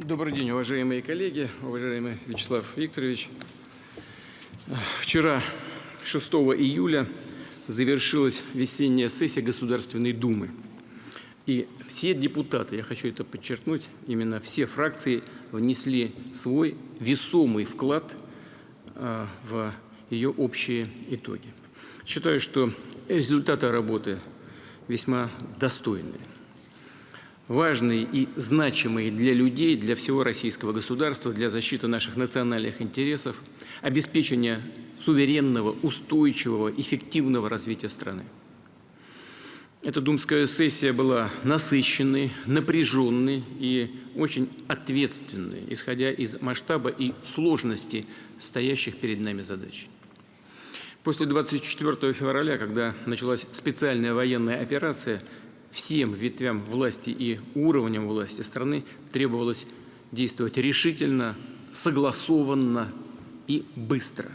Добрый день, уважаемые коллеги, уважаемый Вячеслав Викторович. Вчера, 6 июля, завершилась весенняя сессия Государственной Думы. И все депутаты, я хочу это подчеркнуть, именно все фракции внесли свой весомый вклад в ее общие итоги. Считаю, что результаты работы весьма достойные, важные и значимые для людей, для всего российского государства, для защиты наших национальных интересов, обеспечения суверенного, устойчивого, эффективного развития страны. Эта думская сессия была насыщенной, напряженной и очень ответственной, исходя из масштаба и сложности стоящих перед нами задач. После 24 февраля, когда началась специальная военная операция, всем ветвям власти и уровням власти страны требовалось действовать решительно, согласованно и быстро.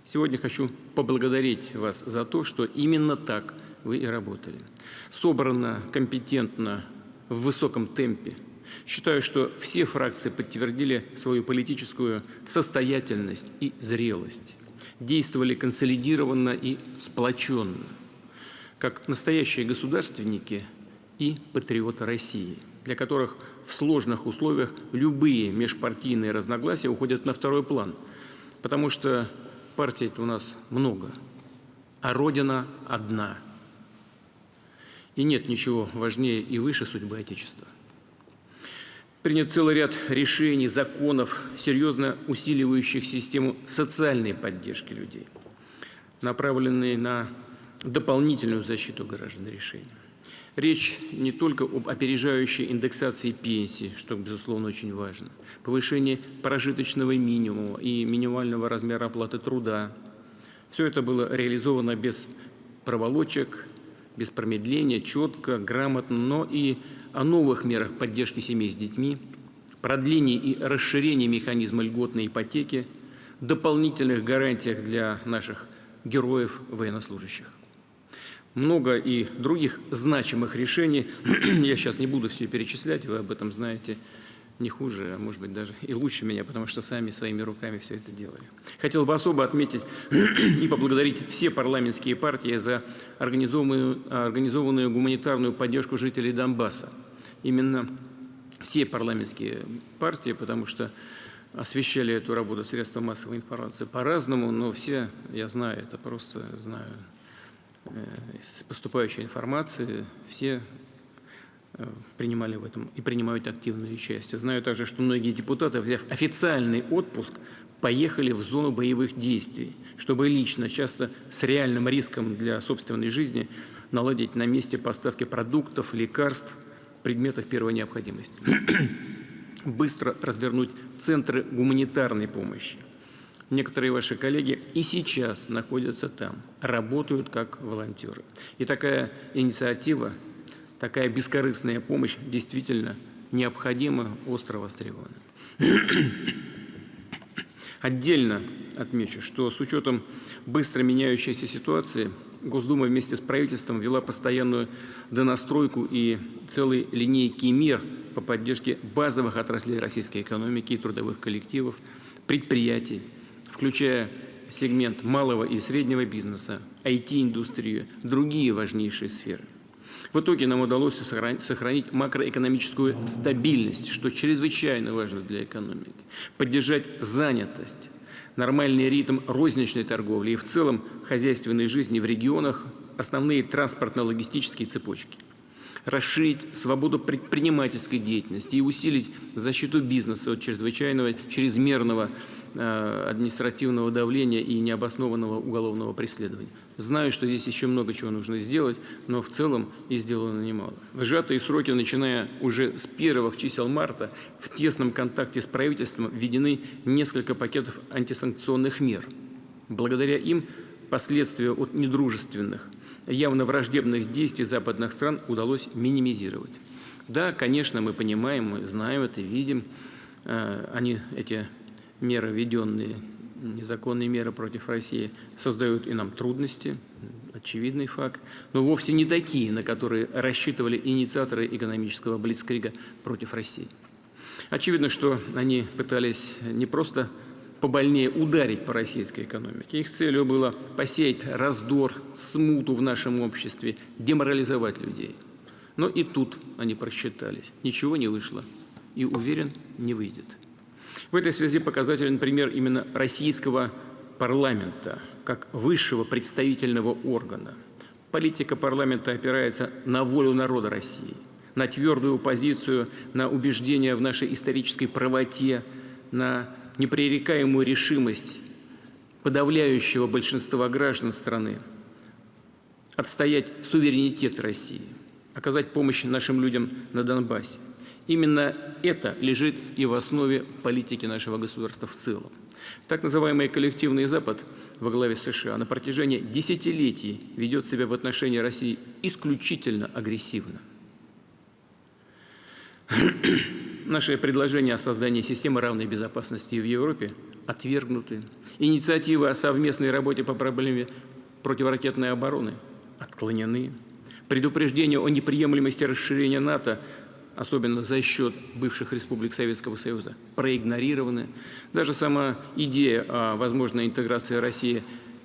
Сегодня хочу поблагодарить вас за то, что именно так вы и работали. Собрано, компетентно, в высоком темпе. Считаю, что все фракции подтвердили свою политическую состоятельность и зрелость. Действовали консолидированно и сплоченно, как настоящие государственники и патриоты России, для которых в сложных условиях любые межпартийные разногласия уходят на второй план, потому что партий у нас много, а Родина одна. И нет ничего важнее и выше судьбы Отечества. Принят целый ряд решений, законов, серьезно усиливающих систему социальной поддержки людей, направленные на дополнительную защиту граждан решений. Речь не только об опережающей индексации пенсий, что, безусловно, очень важно, повышении прожиточного минимума и минимального размера оплаты труда. Все это было реализовано без проволочек, без промедления, четко, грамотно, но и о новых мерах поддержки семей с детьми, продлении и расширении механизма льготной ипотеки, дополнительных гарантиях для наших героев военнослужащих. Много и других значимых решений. Я сейчас не буду все перечислять, вы об этом знаете не хуже, а может быть даже и лучше меня, потому что сами своими руками все это делали. Хотел бы особо отметить и поблагодарить все парламентские партии за организованную гуманитарную поддержку жителей Донбасса. Именно все парламентские партии, потому что освещали эту работу средства массовой информации по-разному, но все, я знаю, это просто знаю, из поступающей информации, все принимали в этом и принимают активное участие. Знаю также, что многие депутаты, взяв официальный отпуск, поехали в зону боевых действий, чтобы лично, часто с реальным риском для собственной жизни, наладить на месте поставки продуктов, лекарств, предметов первой необходимости. Быстро развернуть центры гуманитарной помощи. Некоторые ваши коллеги и сейчас находятся там, работают как волонтеры. И такая инициатива, такая бескорыстная помощь действительно необходима, остро востребована. Отдельно отмечу, что с учетом быстро меняющейся ситуации Госдума вместе с правительством ввела постоянную донастройку и целые линейки мер по поддержке базовых отраслей российской экономики и трудовых коллективов, предприятий, включая сегмент малого и среднего бизнеса, IT-индустрию, другие важнейшие сферы. В итоге нам удалось сохранить макроэкономическую стабильность, что чрезвычайно важно для экономики, поддержать занятость, нормальный ритм розничной торговли и в целом хозяйственной жизни в регионах, основные транспортно-логистические цепочки, расширить свободу предпринимательской деятельности и усилить защиту бизнеса от чрезмерного административного давления и необоснованного уголовного преследования. Знаю, что здесь еще много чего нужно сделать, но в целом и сделано немало. В сжатые сроки, начиная уже с первых чисел марта, в тесном контакте с правительством введены несколько пакетов антисанкционных мер. Благодаря им последствия от недружественных, явно враждебных действий западных стран удалось минимизировать. Да, конечно, мы понимаем, мы знаем это, видим, эти меры, введенные, незаконные меры против России, создают и нам трудности, очевидный факт, но вовсе не такие, на которые рассчитывали инициаторы экономического блицкрига против России. Очевидно, что они пытались не просто побольнее ударить по российской экономике. Их целью было посеять раздор, смуту в нашем обществе, деморализовать людей. Но и тут они просчитались. Ничего не вышло. И, уверен, не выйдет. В этой связи показателен пример именно российского парламента, как высшего представительного органа. Политика парламента опирается на волю народа России, на твердую позицию, на убеждение в нашей исторической правоте, на непререкаемую решимость подавляющего большинства граждан страны отстоять суверенитет России, оказать помощь нашим людям на Донбассе. Именно это лежит и в основе политики нашего государства в целом. Так называемый коллективный Запад во главе США на протяжении десятилетий ведет себя в отношении России исключительно агрессивно. Наши предложения о создании системы равной безопасности в Европе отвергнуты. Инициативы о совместной работе по проблеме противоракетной обороны отклонены. Предупреждения о неприемлемости расширения НАТО, особенно за счет бывших республик Советского Союза, проигнорированы. Даже сама идея о возможной интеграции России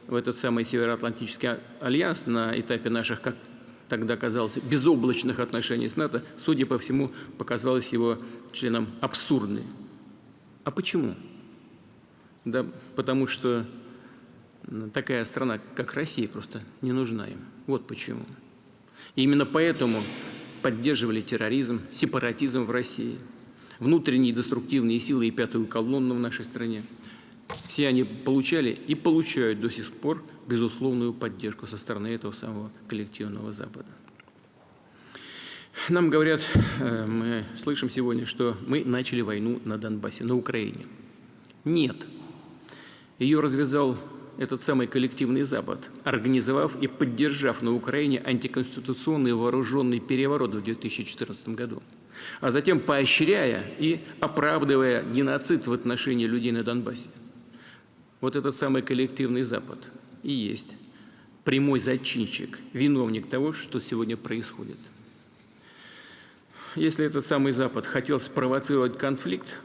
в этот самый Североатлантический альянс на этапе наших, как тогда казалось, безоблачных отношений с НАТО, судя по всему, показалась его членам абсурдной. А почему? Да потому что такая страна, как Россия, просто не нужна им. Вот почему. И именно поэтому поддерживали терроризм, сепаратизм в России, внутренние деструктивные силы и пятую колонну в нашей стране. Все они получали и получают до сих пор безусловную поддержку со стороны этого самого коллективного Запада. Нам говорят, мы слышим сегодня, что мы начали войну на Донбассе, на Украине. Нет. Ее развязал этот самый коллективный Запад, организовав и поддержав на Украине антиконституционный вооруженный переворот в 2014 году, а затем поощряя и оправдывая геноцид в отношении людей на Донбассе. Вот этот самый коллективный Запад и есть прямой зачинщик, виновник того, что сегодня происходит. Если этот самый Запад хотел спровоцировать конфликт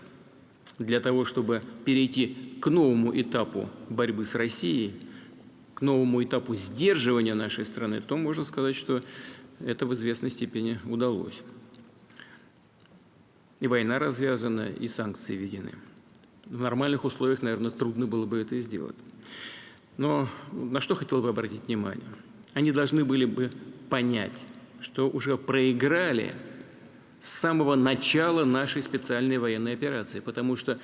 для того, чтобы перейти к новому этапу борьбы с Россией, к новому этапу сдерживания нашей страны, то можно сказать, что это в известной степени удалось. И война развязана, и санкции введены. В нормальных условиях, наверное, трудно было бы это сделать. Но на что хотел бы обратить внимание? Они должны были бы понять, что уже проиграли с самого начала нашей специальной военной операции, потому что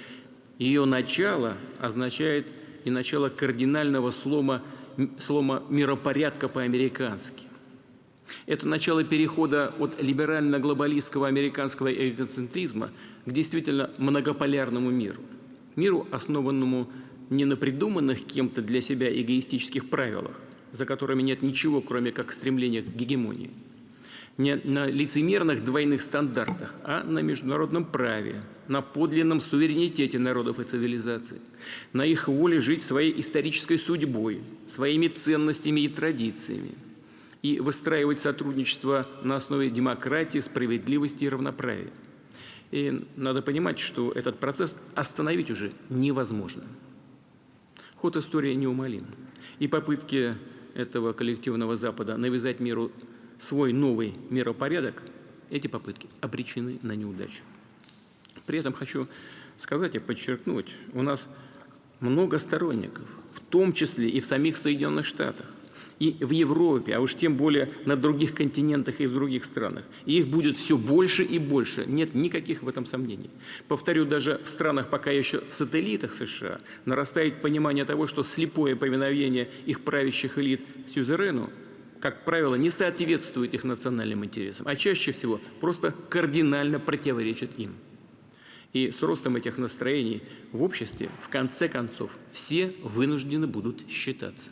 ее начало означает и начало кардинального слома миропорядка по-американски. Это начало перехода от либерально-глобалистского американского эгоцентризма к действительно многополярному миру. Миру, основанному не на придуманных кем-то для себя эгоистических правилах, за которыми нет ничего, кроме как стремления к гегемонии, не на лицемерных двойных стандартах, а на международном праве, на подлинном суверенитете народов и цивилизаций, на их воле жить своей исторической судьбой, своими ценностями и традициями, и выстраивать сотрудничество на основе демократии, справедливости и равноправия. И надо понимать, что этот процесс остановить уже невозможно. Ход истории неумолим. И попытки этого коллективного Запада навязать миру свой новый миропорядок, эти попытки обречены на неудачу. При этом хочу сказать и подчеркнуть, у нас много сторонников, в том числе и в самих Соединенных Штатах, и в Европе, а уж тем более на других континентах и в других странах. И их будет все больше и больше, нет никаких в этом сомнений. Повторю, даже в странах, пока еще сателлитах США, нарастает понимание того, что слепое повиновение их правящих элит сюзерену, как правило, не соответствует их национальным интересам, а чаще всего просто кардинально противоречит им. И с ростом этих настроений в обществе, в конце концов, все вынуждены будут считаться.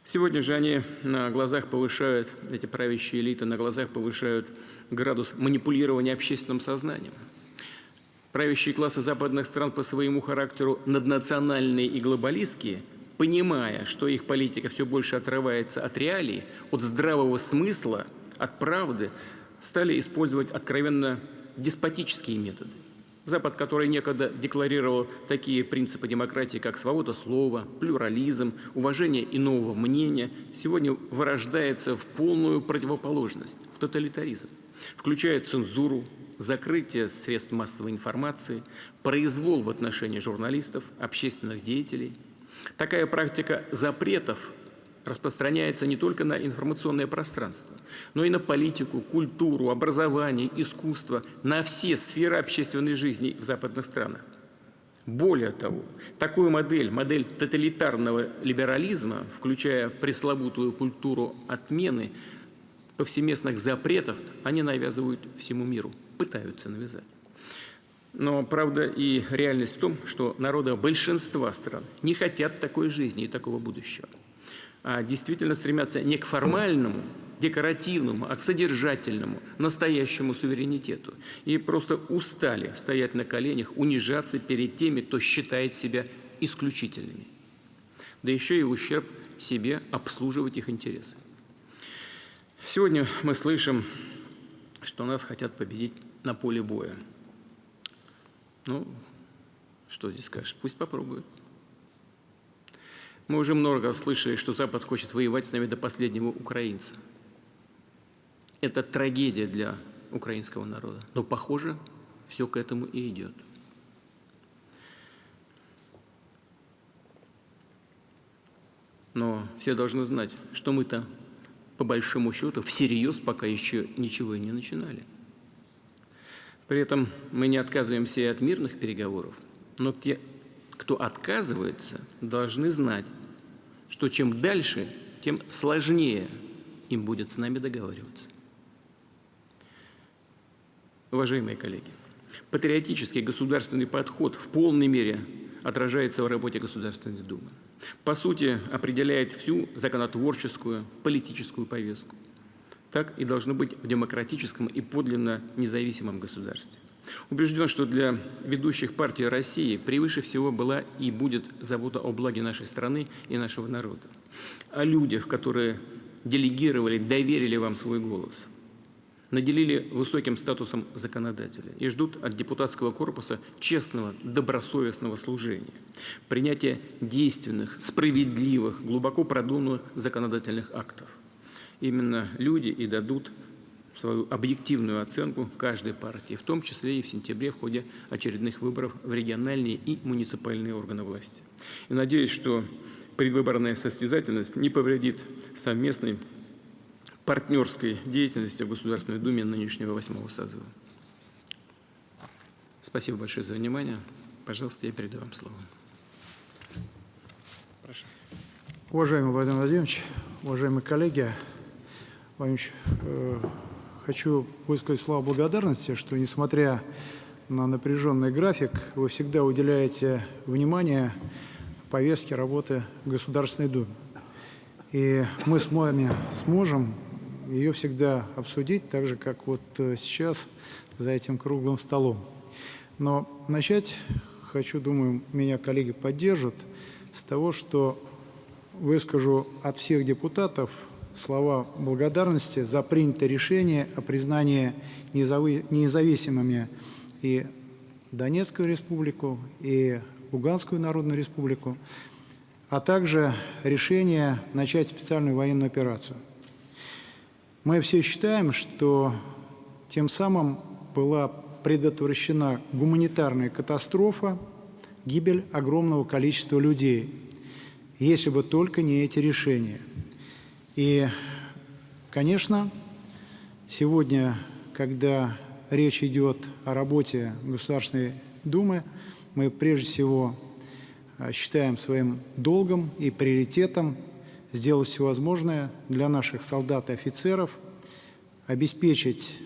Сегодня же они на глазах повышают, эти правящие элиты на глазах повышают градус манипулирования общественным сознанием. Правящие классы западных стран по своему характеру наднациональные и глобалистские, понимая, что их политика все больше отрывается от реалий, от здравого смысла, от правды, стали использовать откровенно деспотические методы. Запад, который некогда декларировал такие принципы демократии, как свобода слова, плюрализм, уважение иного мнения, сегодня вырождается в полную противоположность, в тоталитаризм, включая цензуру, закрытие средств массовой информации, произвол в отношении журналистов, общественных деятелей. Такая практика запретов распространяется не только на информационное пространство, но и на политику, культуру, образование, искусство, на все сферы общественной жизни в западных странах. Более того, такую модель тоталитарного либерализма, включая пресловутую культуру отмены повсеместных запретов, они навязывают всему миру, пытаются навязать. Но правда и реальность в том, что народы большинства стран не хотят такой жизни и такого будущего, а действительно стремятся не к формальному, декоративному, а к содержательному, настоящему суверенитету. И просто устали стоять на коленях, унижаться перед теми, кто считает себя исключительными. Да еще и в ущерб себе обслуживать их интересы. Сегодня мы слышим, что нас хотят победить на поле боя. Ну, что здесь скажешь? Пусть попробуют. Мы уже много слышали, что Запад хочет воевать с нами до последнего украинца. Это трагедия для украинского народа. Но, похоже, все к этому и идет. Но все должны знать, что мы-то, по большому счету, всерьез пока еще ничего и не начинали. При этом мы не отказываемся и от мирных переговоров, но те, кто отказывается, должны знать, что чем дальше, тем сложнее им будет с нами договариваться. Уважаемые коллеги, патриотический государственный подход в полной мере отражается в работе Государственной Думы. По сути, определяет всю законотворческую, политическую повестку. Так и должно быть в демократическом и подлинно независимом государстве. Убежден, что для ведущих партий России превыше всего была и будет забота о благе нашей страны и нашего народа. О людях, которые делегировали, доверили вам свой голос, наделили высоким статусом законодателя и ждут от депутатского корпуса честного, добросовестного служения, принятия действенных, справедливых, глубоко продуманных законодательных актов. Именно люди и дадут свою объективную оценку каждой партии, в том числе и в сентябре в ходе очередных выборов в региональные и муниципальные органы власти. И надеюсь, что предвыборная состязательность не повредит совместной партнерской деятельности в Государственной Думе нынешнего 8-го созыва. Спасибо большое за внимание. Пожалуйста, я передаю вам слово. Прошу. Уважаемый Владимир Владимирович, уважаемые коллеги, хочу высказать слова благодарности, что, несмотря на напряженный график, вы всегда уделяете внимание повестке работы Государственной Думы. И мы с вами сможем ее всегда обсудить, так же, как вот сейчас за этим круглым столом. Но начать хочу, думаю, меня коллеги поддержат, с того, что выскажу от всех депутатов слова благодарности за принятое решение о признании независимыми и Донецкую республику, и Луганскую Народную Республику, а также решение начать специальную военную операцию. Мы все считаем, что тем самым была предотвращена гуманитарная катастрофа, гибель огромного количества людей, если бы только не эти решения. И, конечно, сегодня, когда речь идет о работе Государственной Думы, мы прежде всего считаем своим долгом и приоритетом сделать все возможное для наших солдат и офицеров, обеспечить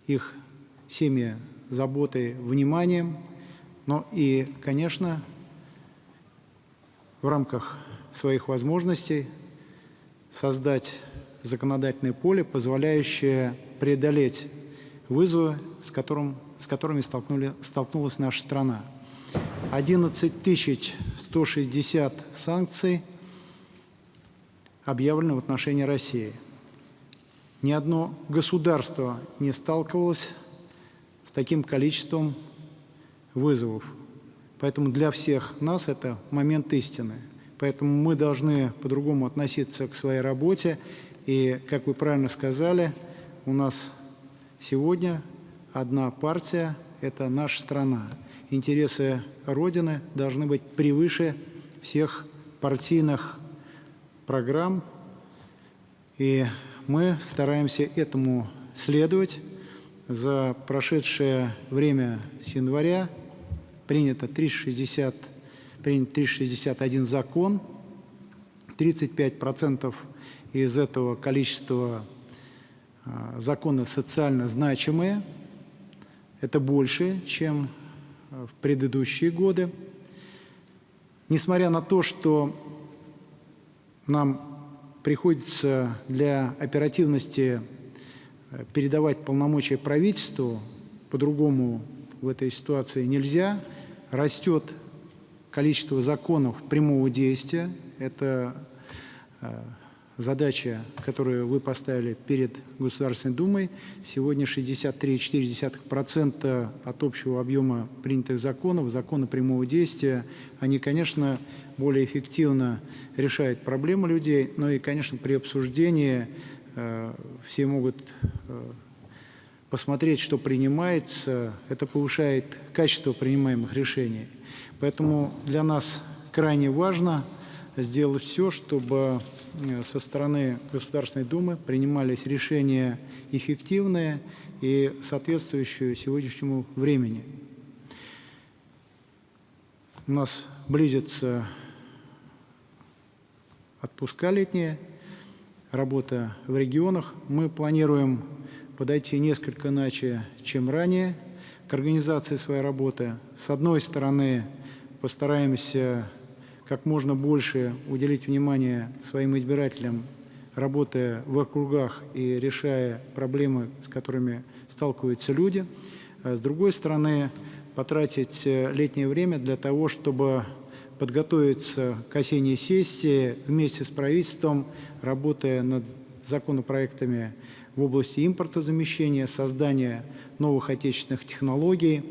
их семьи заботой, вниманием, но и, конечно, в рамках своих возможностей создать законодательное поле, позволяющее преодолеть вызовы, с которыми столкнулась наша страна. 11 160 санкций объявлено в отношении России. Ни одно государство не сталкивалось таким количеством вызовов. Поэтому для всех нас это момент истины. Поэтому мы должны по-другому относиться к своей работе. И, как вы правильно сказали, у нас сегодня одна партия – это наша страна. Интересы Родины должны быть превыше всех партийных программ. И мы стараемся этому следовать. За прошедшее время с января принят 361 закон. 35% из этого количества законы социально значимые. Это больше, чем в предыдущие годы. Несмотря на то, что нам приходится для оперативности передавать полномочия правительству, по-другому в этой ситуации нельзя, растет количество законов прямого действия. Это задача, которую вы поставили перед Государственной Думой. Сегодня 63,4% от общего объема принятых законов, законы прямого действия, они, конечно, более эффективно решают проблемы людей, но и, конечно, при обсуждении все могут посмотреть, что принимается, это повышает качество принимаемых решений. Поэтому для нас крайне важно сделать все, чтобы со стороны Государственной Думы принимались решения эффективные и соответствующие сегодняшнему времени. У нас близится отпуска летние, работа в регионах. Мы планируем подойти несколько иначе, чем ранее, к организации своей работы. С одной стороны, постараемся как можно больше уделить внимание своим избирателям, работая в округах и решая проблемы, с которыми сталкиваются люди. А с другой стороны, потратить летнее время для того, чтобы подготовиться к осенней сессии вместе с правительством, работая над законопроектами в области импортозамещения, создания новых отечественных технологий.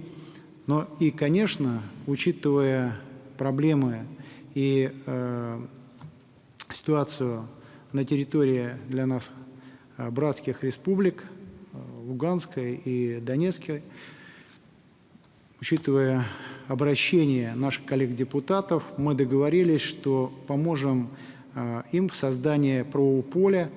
Но и, конечно, учитывая проблемы и ситуацию на территории для нас братских республик, Луганской и Донецкой, учитывая обращение наших коллег-депутатов, мы договорились, что поможем им в создании правового поля,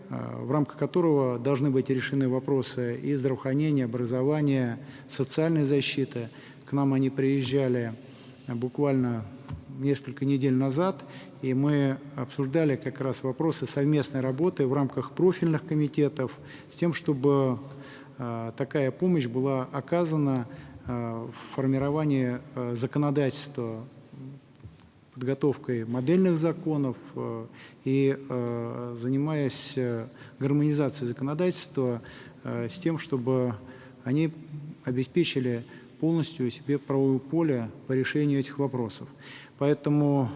в рамках которого должны быть решены вопросы и здравоохранения, образования, социальной защиты. К нам они приезжали буквально несколько недель назад, и мы обсуждали как раз вопросы совместной работы в рамках профильных комитетов с тем, чтобы такая помощь была оказана в формировании законодательства, подготовкой модельных законов и занимаясь гармонизацией законодательства с тем, чтобы они обеспечили полностью себе правовое поле по решению этих вопросов. Поэтому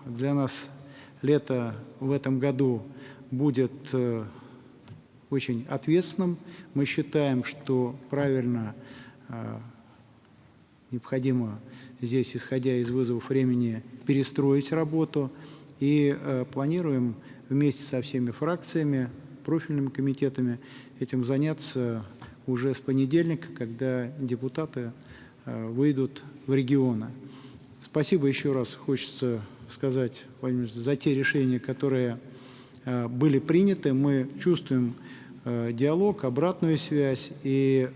для нас лето в этом году будет очень ответственным. Мы считаем, что правильно, необходимо здесь, исходя из вызовов времени, перестроить работу. И планируем вместе со всеми фракциями, профильными комитетами этим заняться уже с понедельника, когда депутаты выйдут в регионы. Спасибо еще раз хочется сказать, Владимир Ильич, за те решения, которые были приняты. Мы чувствуем диалог, обратную связь. И,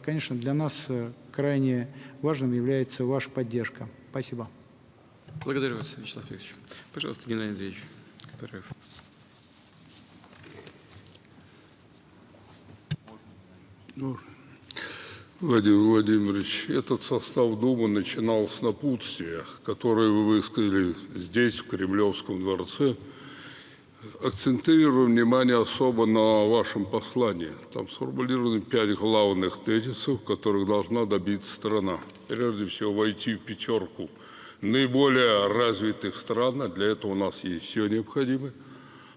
конечно, для нас крайне важным является ваша поддержка. Спасибо. Благодарю вас, Вячеслав Викторович. Пожалуйста, Геннадий Андреевич Катаев. Владимир Владимирович, этот состав Думы начинал с напутствия, которое вы высказали здесь, в Кремлевском дворце. Акцентирую внимание особо на вашем послании. Там сформулированы 5 главных тезисов, которых должна добиться страна. Прежде всего, войти в пятерку наиболее развитых стран, а для этого у нас есть все необходимое.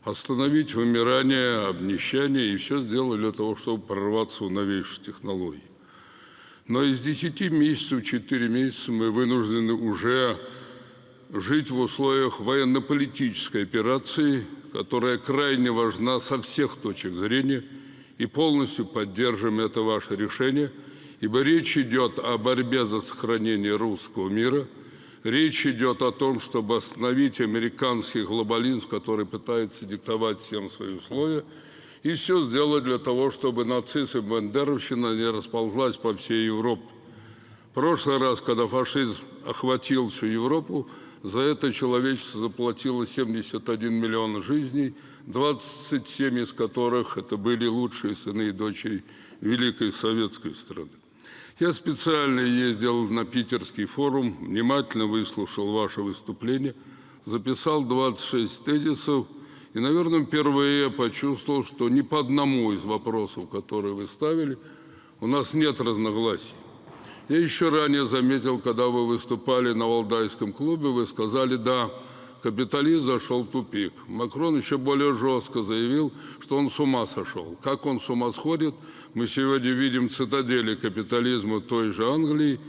Остановить вымирание, обнищание и все сделать для того, чтобы прорваться в новейшие технологии. Но из 10 месяцев 4 месяца мы вынуждены уже жить в условиях военно-политической операции, которая крайне важна со всех точек зрения, и полностью поддержим это ваше решение, ибо речь идет о борьбе за сохранение русского мира, речь идет о том, чтобы остановить американский глобализм, который пытается диктовать всем свои условия, и все сделать для того, чтобы нацизм и бандеровщина не расползлась по всей Европе. В прошлый раз, когда фашизм охватил всю Европу, за это человечество заплатило 71 миллион жизней, 27 из которых это были лучшие сыны и дочери великой советской страны. Я специально ездил на Питерский форум, внимательно выслушал ваше выступление, записал 26 тезисов и, наверное, впервые почувствовал, что ни по одному из вопросов, которые вы ставили, у нас нет разногласий. Я еще ранее заметил, когда вы выступали на Валдайском клубе, вы сказали, да, капитализм зашел в тупик. Макрон еще более жестко заявил, что он с ума сошел. Как он с ума сходит, мы сегодня видим цитадели капитализма той же Англии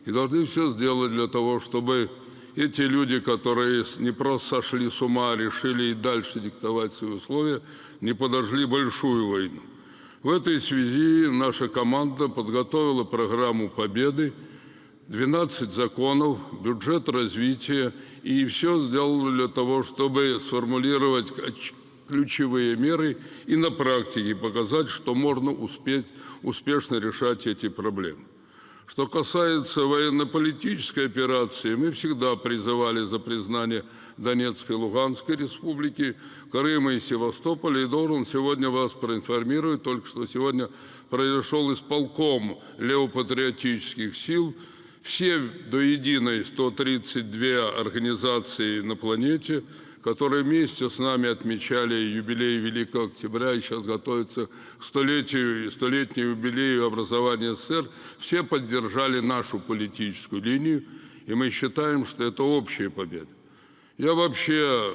и должны все сделать для того, чтобы эти люди, которые не просто сошли с ума, а решили и дальше диктовать свои условия, не подожгли большую войну. В этой связи наша команда подготовила программу победы, 12 законов, бюджет развития и все сделала для того, чтобы сформулировать ключевые меры и на практике показать, что можно успешно решать эти проблемы. Что касается военно-политической операции, мы всегда призывали за признание Донецкой и Луганской республики, Крыма и Севастополя, и должен сегодня вас проинформировать, только что сегодня произошел исполком левопатриотических сил, все до единой 132 организации на планете, которые вместе с нами отмечали юбилей Великого Октября и сейчас готовятся к столетнему юбилею образования СССР, все поддержали нашу политическую линию, и мы считаем, что это общая победа. Я вообще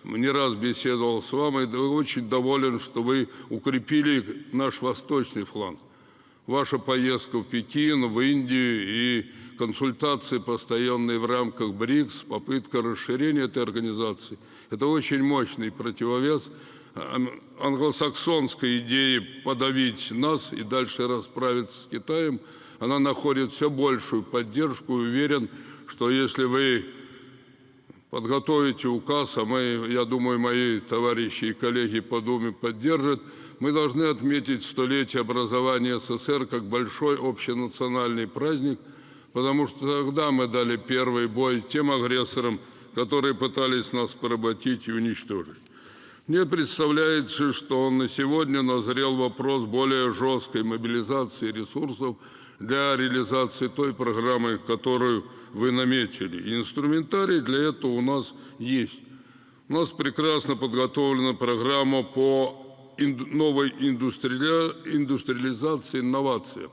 не раз беседовал с вами, и очень доволен, что вы укрепили наш восточный фланг. Ваша поездка в Пекин, в Индию и консультации постоянные в рамках БРИКС, попытка расширения этой организации – это очень мощный противовес англосаксонской идее подавить нас и дальше расправиться с Китаем. Она находит все большую поддержку и уверен, что если вы подготовите указ, а мы, я думаю, мои товарищи и коллеги по Думе поддержат, мы должны отметить столетие образования СССР как большой общенациональный праздник, потому что тогда мы дали первый бой тем агрессорам, которые пытались нас поработить и уничтожить. Мне представляется, что на сегодня назрел вопрос более жесткой мобилизации ресурсов для реализации той программы, которую вы наметили. И инструментарий для этого у нас есть. У нас прекрасно подготовлена программа по новой индустриализации, инновациям.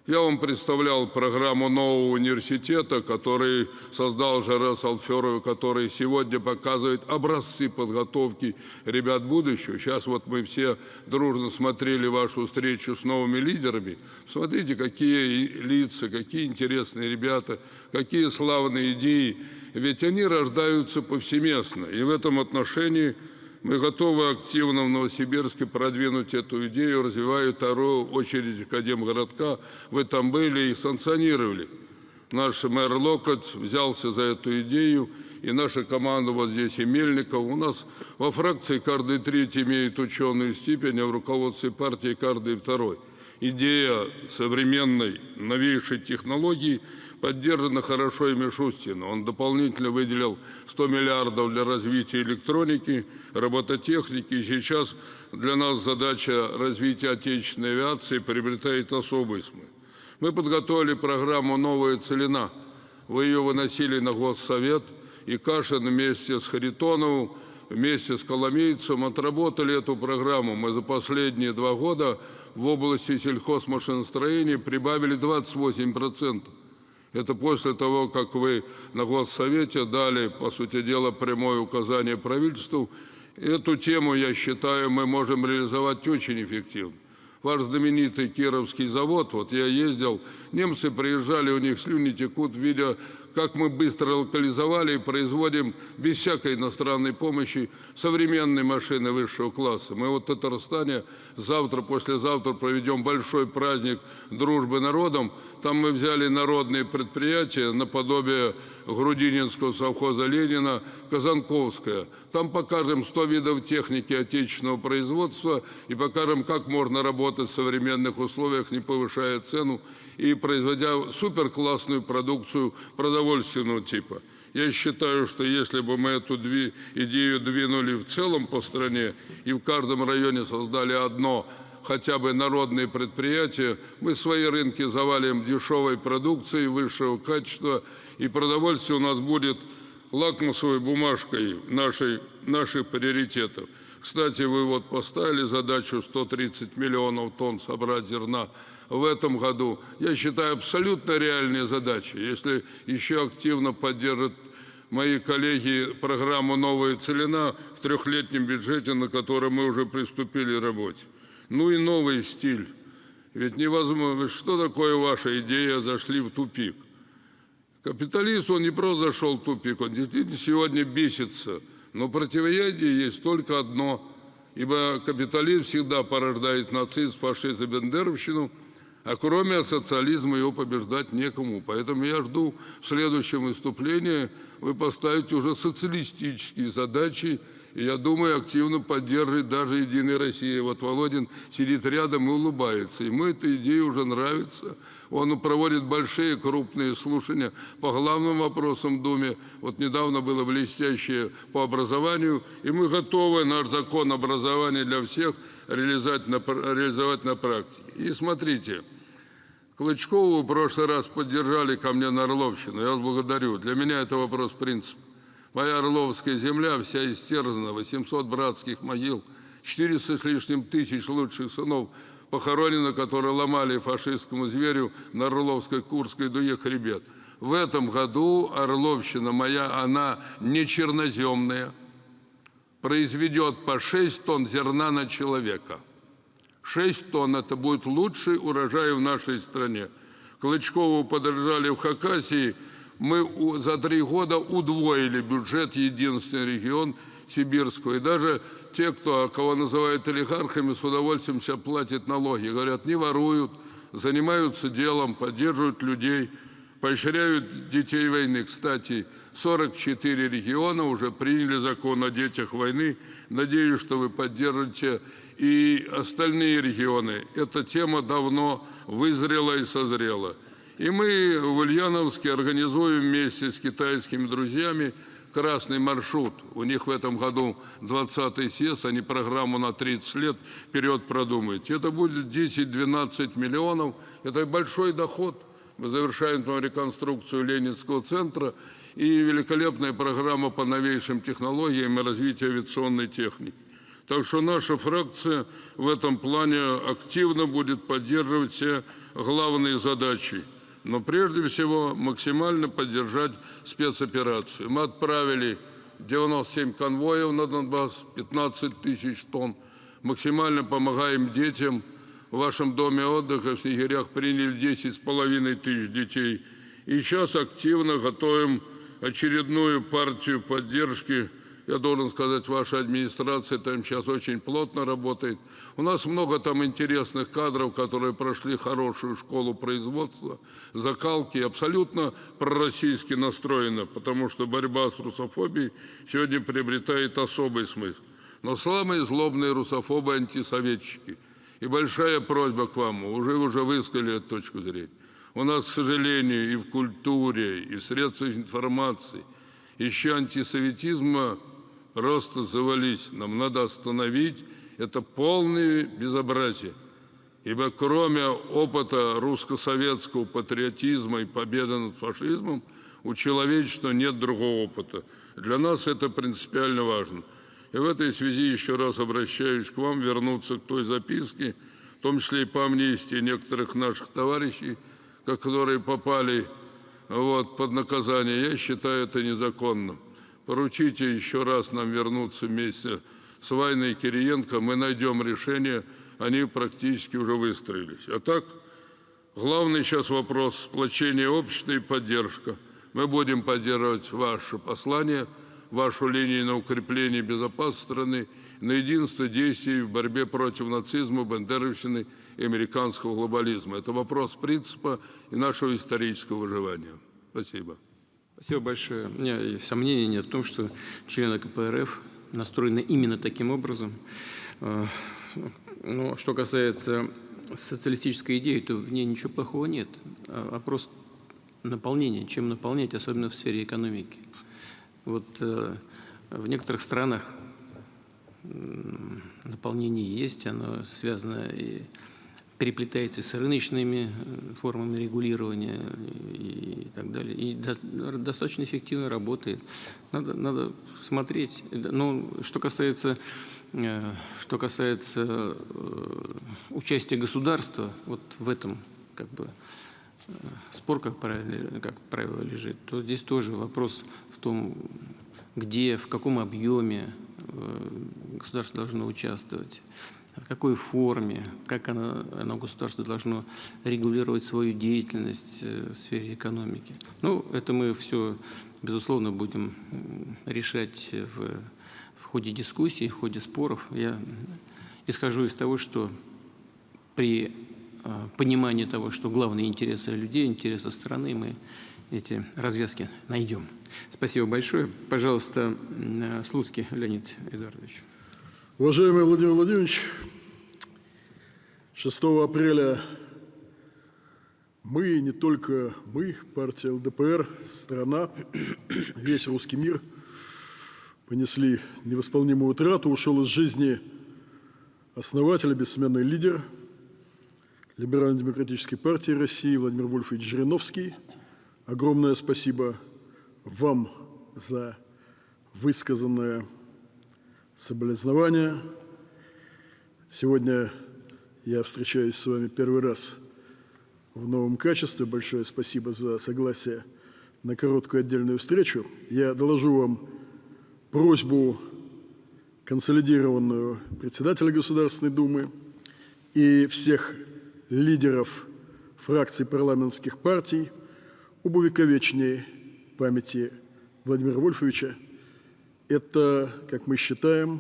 Я вам представлял программу нового университета, который создал Жарес Алферов, который сегодня показывает образцы подготовки ребят будущего. Сейчас вот мы все дружно смотрели вашу встречу с новыми лидерами. Смотрите, какие лица, какие интересные ребята, какие славные идеи. Ведь они рождаются повсеместно. И в этом отношении мы готовы активно в Новосибирске продвинуть эту идею, развивая вторую очередь Академгородка. Вы там были и санкционировали. Наш мэр Локоть взялся за эту идею, и наша команда вот здесь, и Мельников. У нас во фракции каждый третий имеет ученую степень, а в руководстве партии каждый второй. Идея современной, новейшей технологии поддержана хорошо и Мишустином. Он дополнительно выделил 100 миллиардов для развития электроники, робототехники. И сейчас для нас задача развития отечественной авиации приобретает особый смысл. Мы подготовили программу «Новая целина». Вы ее выносили на Госсовет, и Кашин вместе с Харитоновым, вместе с Коломейцем отработали эту программу. Мы за последние 2 года в области сельхозмашиностроения прибавили 28%. Это после того, как вы на Госсовете дали, по сути дела, прямое указание правительству. Эту тему, я считаю, мы можем реализовать очень эффективно. ваш знаменитый Кировский завод, вот я ездил, немцы приезжали, у них слюни текут, видя, как мы быстро локализовали и производим без всякой иностранной помощи современные машины высшего класса. Мы вот в Татарстане завтра, послезавтра проведем большой праздник дружбы народам. Там мы взяли народные предприятия наподобие Грудининского совхоза Ленина, Казанковское. Там покажем 100 видов техники отечественного производства и покажем, как можно работать в современных условиях, не повышая цену и производя суперклассную продукцию продовольственного типа. Я считаю, что если бы мы эту идею двинули в целом по стране и в каждом районе создали одно хотя бы народные предприятия, мы свои рынки завалим дешевой продукцией высшего качества, и продовольствие у нас будет лакмусовой бумажкой наших приоритетов. Кстати, вы вот поставили задачу 130 миллионов тонн собрать зерна в этом году. Я считаю, абсолютно реальные задачи. Если еще активно поддержат мои коллеги программу «Новая целина» в трехлетнем бюджете, на который мы уже приступили к работе. Ну и новый стиль. Ведь невозможно. Что такое ваша идея «зашли в тупик»? Капиталист, он не просто зашел в тупик, он действительно сегодня бесится. Но противоядие есть только одно. Ибо капитализм всегда порождает нацизм, фашизм и бендеровщину, а кроме социализма его побеждать некому. Поэтому я жду в следующем выступлении вы поставите уже социалистические задачи, и я думаю, активно поддержит даже «Единая Россия». Вот Володин сидит рядом и улыбается. Ему эта идея уже нравится. Он проводит большие, крупные слушания по главным вопросам в Думе. Вот недавно было блестящее по образованию, и мы готовы наш закон образования для всех реализовать на практике. И смотрите, Клычкову в прошлый раз поддержали ко мне на Орловщину. Я вас благодарю. Для меня это вопрос принципа. Моя Орловская земля вся истерзана, 800 братских могил, 400 с лишним тысяч лучших сынов похоронено, которые ломали фашистскому зверю на Орловской Курской дуге хребет. В этом году Орловщина моя, она не черноземная, произведет по 6 тонн зерна на человека. 6 тонн – это будет лучший урожай в нашей стране. Клычкову поддержали в Хакасии. Мы за 3 года удвоили бюджет, единственный регион сибирского. И даже те, кого называют олигархами, с удовольствием сейчас платят налоги. Говорят, не воруют, занимаются делом, поддерживают людей, поощряют детей войны. Кстати, 44 региона уже приняли закон о детях войны. Надеюсь, что вы поддержите и остальные регионы. Эта тема давно вызрела и созрела. И мы в Ульяновске организуем вместе с китайскими друзьями красный маршрут. У них в этом году 20-й съезд, они программу на 30 лет вперед продумают. Это будет 10-12 миллионов. Это большой доход. Мы завершаем там реконструкцию Ленинского центра и великолепная программа по новейшим технологиям и развитию авиационной техники. Так что наша фракция в этом плане активно будет поддерживать все главные задачи. Но прежде всего максимально поддержать спецоперацию. Мы отправили 97 конвоев на Донбасс, 15 тысяч тонн. Максимально помогаем детям. В вашем доме отдыха в Снегирях приняли 10,5 тысяч детей. И сейчас активно готовим очередную партию поддержки. Я должен сказать, ваша администрация там сейчас очень плотно работает. У нас много там интересных кадров, которые прошли хорошую школу производства, закалки, абсолютно пророссийски настроено, потому что борьба с русофобией сегодня приобретает особый смысл. Но самые злобные русофобы – антисоветчики. И большая просьба к вам, уже высказали эту точку зрения. У нас, к сожалению, и в культуре, и в средствах информации еще антисоветизма просто завались. Нам надо остановить это полное безобразие. Ибо кроме опыта русско-советского патриотизма и победы над фашизмом, у человечества нет другого опыта. Для нас это принципиально важно. И в этой связи еще раз обращаюсь к вам, вернуться к той записке, в том числе и по амнистии некоторых наших товарищей, которые попали под наказание. Я считаю это незаконным. Поручите еще раз нам вернуться вместе с Вайной и Кириенко, мы найдем решение они практически уже выстроились. А так, главный сейчас вопрос сплочения общества и поддержка. Мы будем поддерживать ваше послание, вашу линию на укрепление безопасности страны, на единство действий в борьбе против нацизма, бандеровщины и американского глобализма. Это вопрос принципа и нашего исторического выживания. Спасибо. Спасибо большое. У меня и сомнений нет в том, что члены КПРФ настроены именно таким образом. Но что касается социалистической идеи, то в ней ничего плохого нет. Вопрос наполнения. Чем наполнять, особенно в сфере экономики. Вот в некоторых странах наполнение есть, оно связано и переплетается с рыночными формами регулирования и так далее. И достаточно эффективно работает. Надо смотреть. Но что касается участия государства, вот в этом как бы спор, как правило, лежит, то здесь тоже вопрос в том, где, в каком объеме государство должно участвовать, в какой форме, как оно государство должно регулировать свою деятельность в сфере экономики. Ну, это мы все, безусловно, будем решать в ходе дискуссий, в ходе споров. Я исхожу из того, что при понимании того, что главные интересы людей, интересы страны, мы эти развязки найдем. Спасибо большое. Пожалуйста, Слуцкий Леонид Эдуардович. Уважаемый Владимир Владимирович, 6 апреля мы, не только мы, партия ЛДПР, страна, весь русский мир понесли невосполнимую утрату. Ушел из жизни основатель, бессменный лидер Либерально-демократической партии России Владимир Вольфович Жириновский. Огромное спасибо вам за высказанное соболезнования. Сегодня я встречаюсь с вами первый раз в новом качестве. Большое спасибо за согласие на короткую отдельную встречу. Я доложу вам просьбу консолидированную председателя Государственной Думы и всех лидеров фракций парламентских партий об увековечении памяти Владимира Вольфовича. Это, как мы считаем,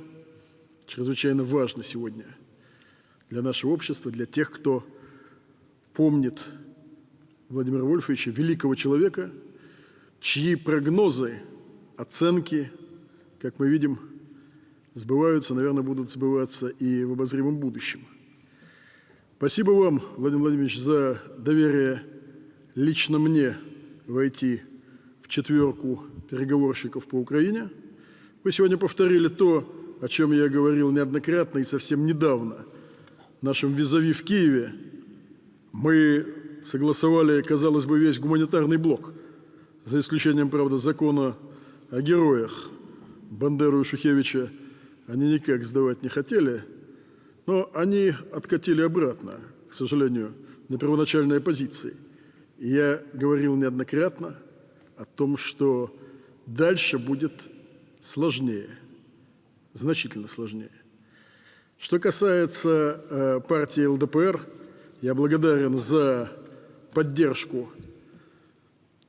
чрезвычайно важно сегодня для нашего общества, для тех, кто помнит Владимира Вольфовича, великого человека, чьи прогнозы, оценки, как мы видим, сбываются, наверное, будут сбываться и в обозримом будущем. Спасибо вам, Владимир Владимирович, за доверие лично мне войти в четверку переговорщиков по Украине. Вы сегодня повторили то, о чем я говорил неоднократно и совсем недавно. Нашим визави в Киеве мы согласовали, казалось бы, весь гуманитарный блок, за исключением, правда, закона о героях. Бандеру и Шухевича они никак сдавать не хотели, но они откатили обратно, к сожалению, на первоначальные позиции. И я говорил неоднократно о том, что дальше будет сложнее, значительно сложнее. Что касается партии ЛДПР, я благодарен за поддержку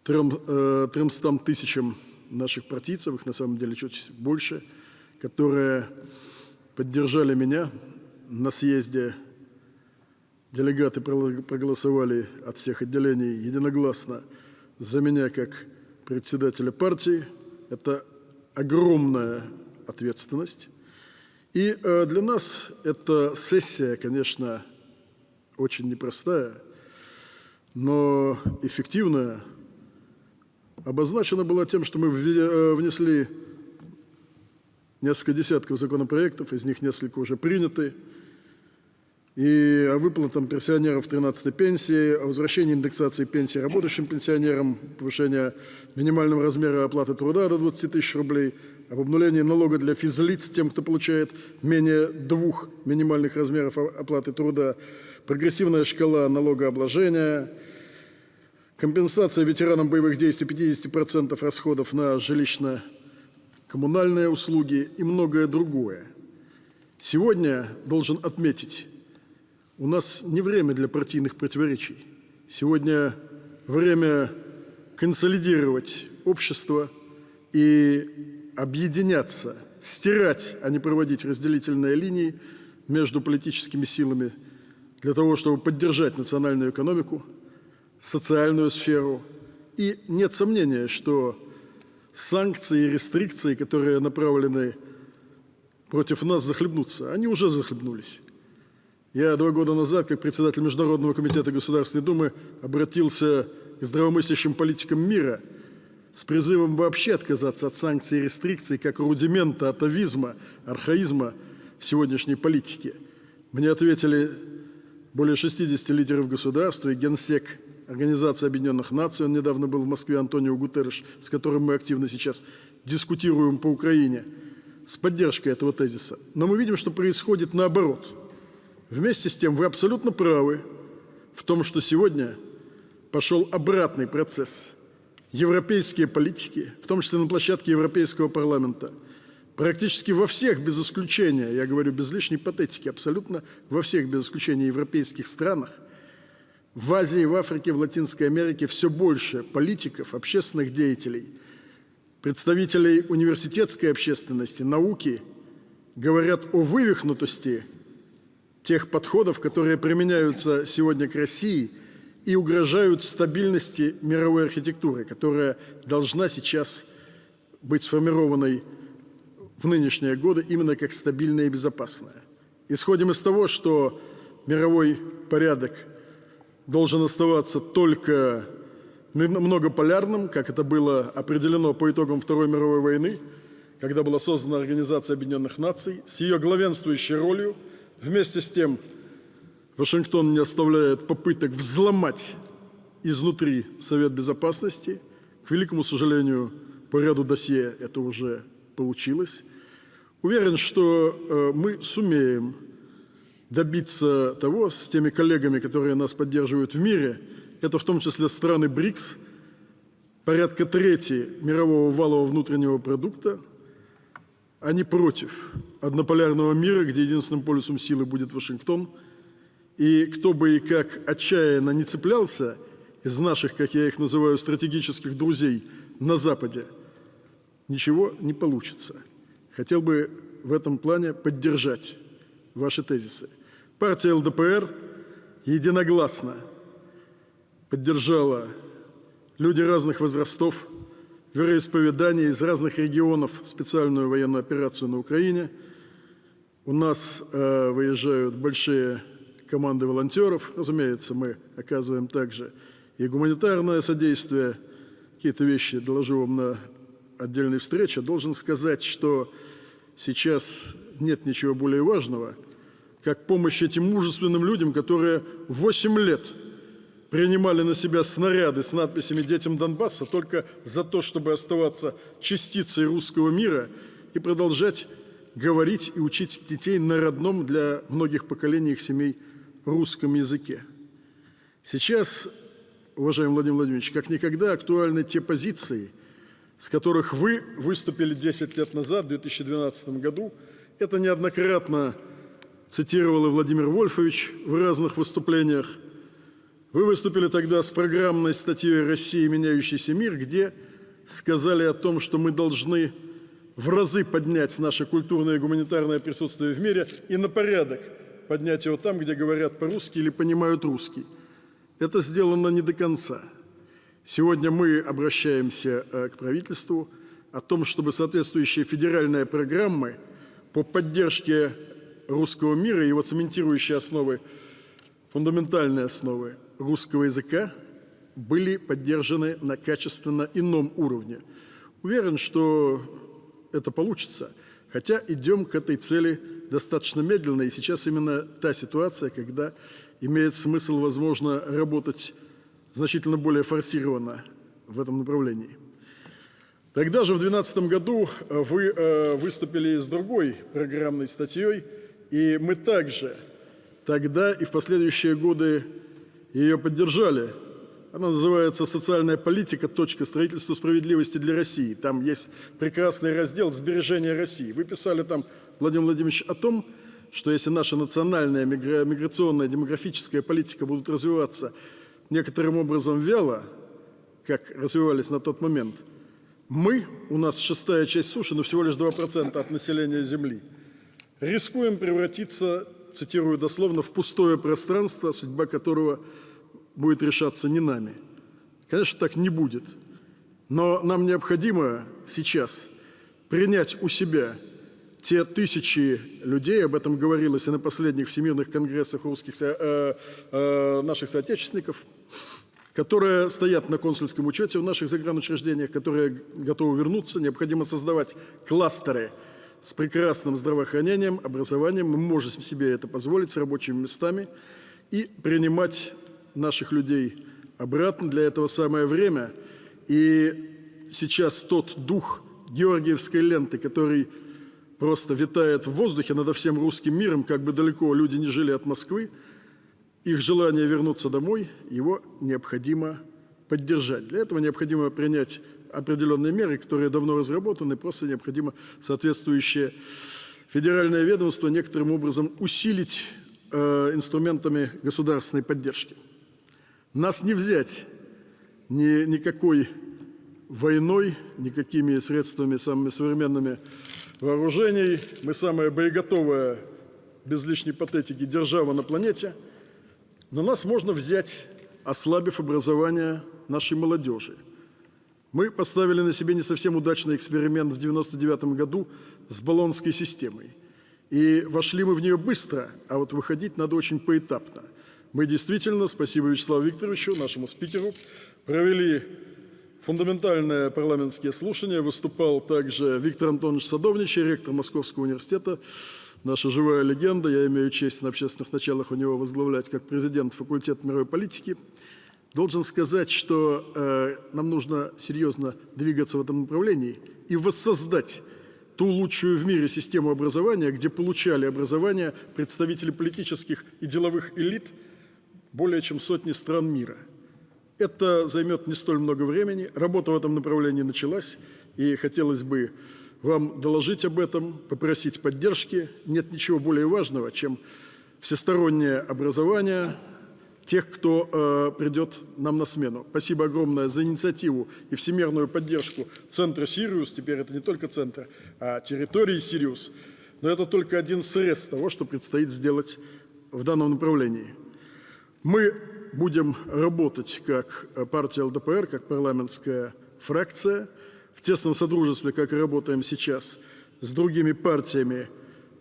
300 тысячам наших партийцев, их на самом деле чуть больше, которые поддержали меня на съезде. Делегаты проголосовали от всех отделений единогласно за меня как председателя партии. Это огромная ответственность. И для нас эта сессия, конечно, очень непростая, но эффективная. Обозначена была тем, что мы внесли несколько десятков законопроектов, из них несколько уже приняты, и о выплатам пенсионеров 13-й пенсии, о возвращении индексации пенсии работающим пенсионерам, повышение минимального размера оплаты труда до 20 тысяч рублей, об обнулении налога для физлиц тем, кто получает менее 2 минимальных размеров оплаты труда, прогрессивная шкала налогообложения, компенсация ветеранам боевых действий 50% расходов на жилищно-коммунальные услуги и многое другое. Сегодня должен отметить, у нас не время для партийных противоречий. Сегодня время консолидировать общество и объединяться, стирать, а не проводить разделительные линии между политическими силами для того, чтобы поддержать национальную экономику, социальную сферу. И нет сомнения, что санкции и рестрикции, которые направлены против нас, захлебнутся. Они уже захлебнулись. Я 2 года назад, как председатель Международного комитета Государственной Думы, обратился к здравомыслящим политикам мира с призывом вообще отказаться от санкций и рестрикций как рудимента атавизма, архаизма в сегодняшней политике. Мне ответили более 60 лидеров государств и генсек Организации Объединенных Наций. Он недавно был в Москве, Антонио Гутерриш, с которым мы активно сейчас дискутируем по Украине, с поддержкой этого тезиса. Но мы видим, что происходит наоборот. Вместе с тем вы абсолютно правы в том, что сегодня пошел обратный процесс. Европейские политики, в том числе на площадке Европейского парламента, практически во всех, без исключения, я говорю без лишней патетики, абсолютно во всех, без исключения, европейских странах, в Азии, в Африке, в Латинской Америке все больше политиков, общественных деятелей, представителей университетской общественности, науки говорят о вывихнутости тех подходов, которые применяются сегодня к России и угрожают стабильности мировой архитектуры, которая должна сейчас быть сформированной в нынешние годы именно как стабильная и безопасная. Исходим из того, что мировой порядок должен оставаться только многополярным, как это было определено по итогам Второй мировой войны, когда была создана Организация Объединенных Наций, с ее главенствующей ролью. Вместе с тем Вашингтон не оставляет попыток взломать изнутри Совет Безопасности. К великому сожалению, по ряду досье это уже получилось. Уверен, что мы сумеем добиться того с теми коллегами, которые нас поддерживают в мире, это в том числе страны БРИКС, порядка трети мирового валового внутреннего продукта, они против однополярного мира, где единственным полюсом силы будет Вашингтон. И кто бы и как отчаянно не цеплялся из наших, как я их называю, стратегических друзей на Западе, ничего не получится. Хотел бы в этом плане поддержать ваши тезисы. Партия ЛДПР единогласно поддержала люди разных возрастов, вероисповеданий из разных регионов специальную военную операцию на Украине. У нас выезжают большие команды волонтеров. Разумеется, мы оказываем также и гуманитарное содействие. Какие-то вещи доложу вам на отдельной встрече. Должен сказать, что сейчас нет ничего более важного, как помощь этим мужественным людям, которые 8 лет принимали на себя снаряды с надписями «Детям Донбасса» только за то, чтобы оставаться частицей русского мира и продолжать говорить и учить детей на родном для многих поколений их семей русском языке. Сейчас, уважаемый Владимир Владимирович, как никогда актуальны те позиции, с которых вы выступили 10 лет назад, в 2012 году. Это неоднократно цитировал и Владимир Вольфович в разных выступлениях. Вы выступили тогда с программной статьей «Россия. Меняющийся мир», где сказали о том, что мы должны в разы поднять наше культурное и гуманитарное присутствие в мире и на порядок поднять его там, где говорят по-русски или понимают русский. Это сделано не до конца. Сегодня мы обращаемся к правительству о том, чтобы соответствующие федеральные программы по поддержке русского мира и его цементирующие основы, фундаментальные основы русского языка были поддержаны на качественно ином уровне. Уверен, что это получится, хотя идем к этой цели достаточно медленно, и сейчас именно та ситуация, когда имеет смысл, возможно, работать значительно более форсированно в этом направлении. Тогда же, в 2012 году, вы выступили с другой программной статьей, и мы также тогда и в последующие годы ее поддержали. Она называется «Социальная политика. Строительство справедливости для России». Там есть прекрасный раздел «Сбережение России». Вы писали там, Владимир Владимирович, о том, что если наша национальная миграционная демографическая политика будут развиваться некоторым образом вяло, как развивались на тот момент, у нас шестая часть суши, но всего лишь 2% от населения Земли, рискуем превратиться, цитирую дословно, в пустое пространство, судьба которого будет решаться не нами. Конечно, так не будет. Но нам необходимо сейчас принять у себя те тысячи людей, об этом говорилось и на последних всемирных конгрессах наших соотечественников, которые стоят на консульском учете в наших загранучреждениях, которые готовы вернуться. Необходимо создавать кластеры с прекрасным здравоохранением, образованием. Мы можем себе это позволить, с рабочими местами, и принимать наших людей обратно. Для этого самое время. И сейчас тот дух георгиевской ленты, который просто витает в воздухе над всем русским миром, как бы далеко люди не жили от Москвы, их желание вернуться домой, его необходимо поддержать. Для этого необходимо принять определенные меры, которые давно разработаны, просто необходимо соответствующее федеральное ведомство некоторым образом усилить инструментами государственной поддержки. Нас не взять никакой войной, никакими средствами самыми современными вооружений. Мы самая боеготовая, без лишней патетики, держава на планете. Но нас можно взять, ослабив образование нашей молодежи. Мы поставили на себе не совсем удачный эксперимент в 1999 году с Болонской системой. И вошли мы в нее быстро, а вот выходить надо очень поэтапно. Мы действительно, спасибо Вячеславу Викторовичу, нашему спикеру, провели фундаментальные парламентские слушания. Выступал также Виктор Антонович Садовничий, ректор Московского университета, наша живая легенда. Я имею честь на общественных началах у него возглавлять как президент факультета мировой политики. Должен сказать, что нам нужно серьезно двигаться в этом направлении и воссоздать ту лучшую в мире систему образования, где получали образование представители политических и деловых элит более чем сотни стран мира. Это займет не столь много времени. Работа в этом направлении началась, и хотелось бы вам доложить об этом, попросить поддержки. Нет ничего более важного, чем всестороннее образование тех, кто придет нам на смену. Спасибо огромное за инициативу и всемирную поддержку Центра «Сириус». Теперь это не только центр, а территории «Сириус». Но это только один срез того, что предстоит сделать в данном направлении. Мы будем работать как партия ЛДПР, как парламентская фракция, в тесном содружестве, как и работаем сейчас, с другими партиями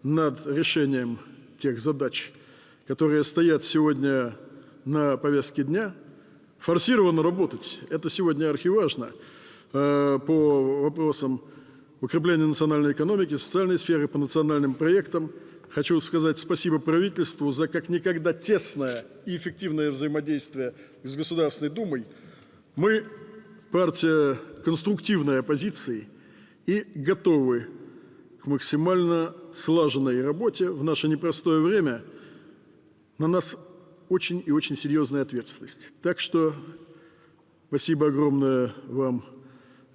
над решением тех задач, которые стоят сегодня на повестке дня. Форсированно работать – это сегодня архиважно по вопросам укрепления национальной экономики, социальной сферы, по национальным проектам. Хочу сказать спасибо правительству за как никогда тесное и эффективное взаимодействие с Государственной Думой. Мы партия конструктивной оппозиции и готовы к максимально слаженной работе в наше непростое время. На нас очень и очень серьезная ответственность. Так что спасибо огромное вам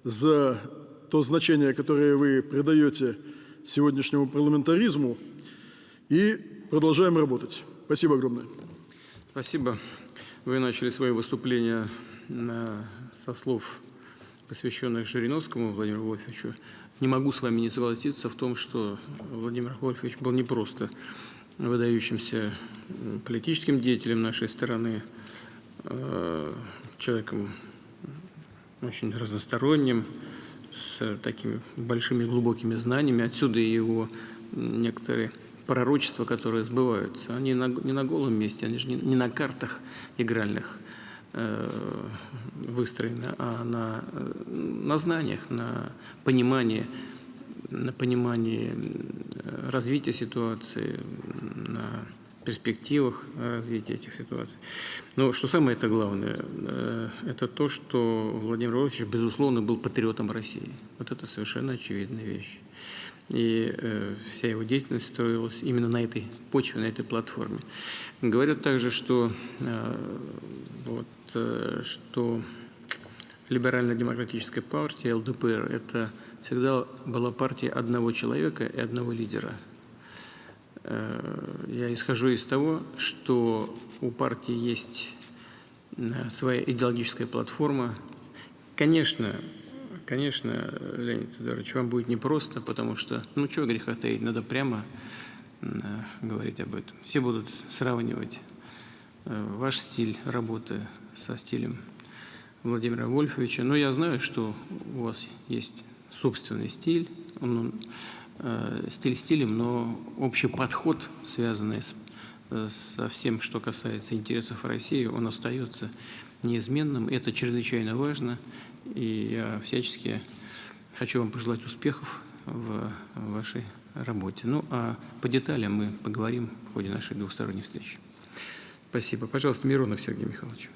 за то значение, которое вы придаете сегодняшнему парламентаризму. И продолжаем работать. Спасибо огромное. Спасибо. Вы начали свое выступление со слов, посвященных Жириновскому Владимиру Вольфовичу. Не могу с вами не согласиться в том, что Владимир Вольфович был не просто выдающимся политическим деятелем нашей страны, человеком очень разносторонним, с такими большими глубокими знаниями. Отсюда и его некоторые пророчества, которые сбываются. Они не на голом месте, они же не на картах игральных выстроены, а на знаниях, на понимании развития ситуации, на перспективах развития этих ситуаций. Но что самое это главное, это то, что Владимир Вольфович, безусловно, был патриотом России. Вот это совершенно очевидная вещь. И вся его деятельность строилась именно на этой почве, на этой платформе. Говорят также, что либерально-демократическая партия, ЛДПР, это всегда была партия одного человека и одного лидера. я исхожу из того, что у партии есть своя идеологическая платформа. Конечно, Леонид Эдуардович, вам будет непросто, потому что, ну, чего греха таить, надо прямо говорить об этом. Все будут сравнивать ваш стиль работы со стилем Владимира Вольфовича. Но я знаю, что у вас есть собственный стиль, стиль стилем, но общий подход, связанный со всем, что касается интересов России, он остается неизменным. Это чрезвычайно важно, и я всячески хочу вам пожелать успехов в вашей работе. Ну, а по деталям мы поговорим в ходе нашей двусторонней встречи. Спасибо. Пожалуйста, Миронов Сергей Михайлович.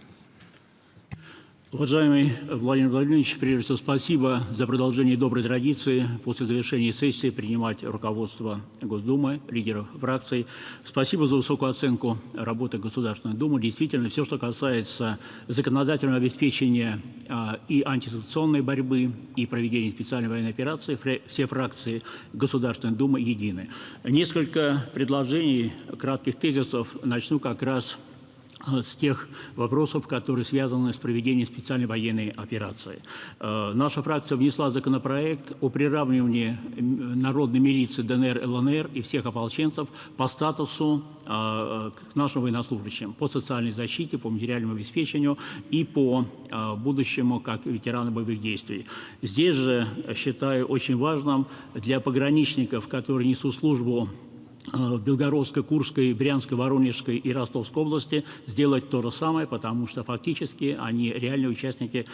Уважаемый Владимир Владимирович, прежде всего спасибо за продолжение доброй традиции после завершения сессии принимать руководство Госдумы, лидеров фракций. Спасибо за высокую оценку работы Государственной Думы. Действительно, все, что касается законодательного обеспечения и антисанкционной борьбы, и проведения специальной военной операции, все фракции Государственной Думы едины. Несколько предложений, кратких тезисов, начну как раз с тех вопросов, которые связаны с проведением специальной военной операции. Наша фракция внесла законопроект о приравнивании народной милиции ДНР, ЛНР и всех ополченцев по статусу к нашим военнослужащим, по социальной защите, по материальному обеспечению и по будущему как ветераны боевых действий. Здесь же считаю очень важным для пограничников, которые несут службу в Белгородской, Курской, Брянской, Воронежской и Ростовской области сделать то же самое, потому что фактически они реальные участники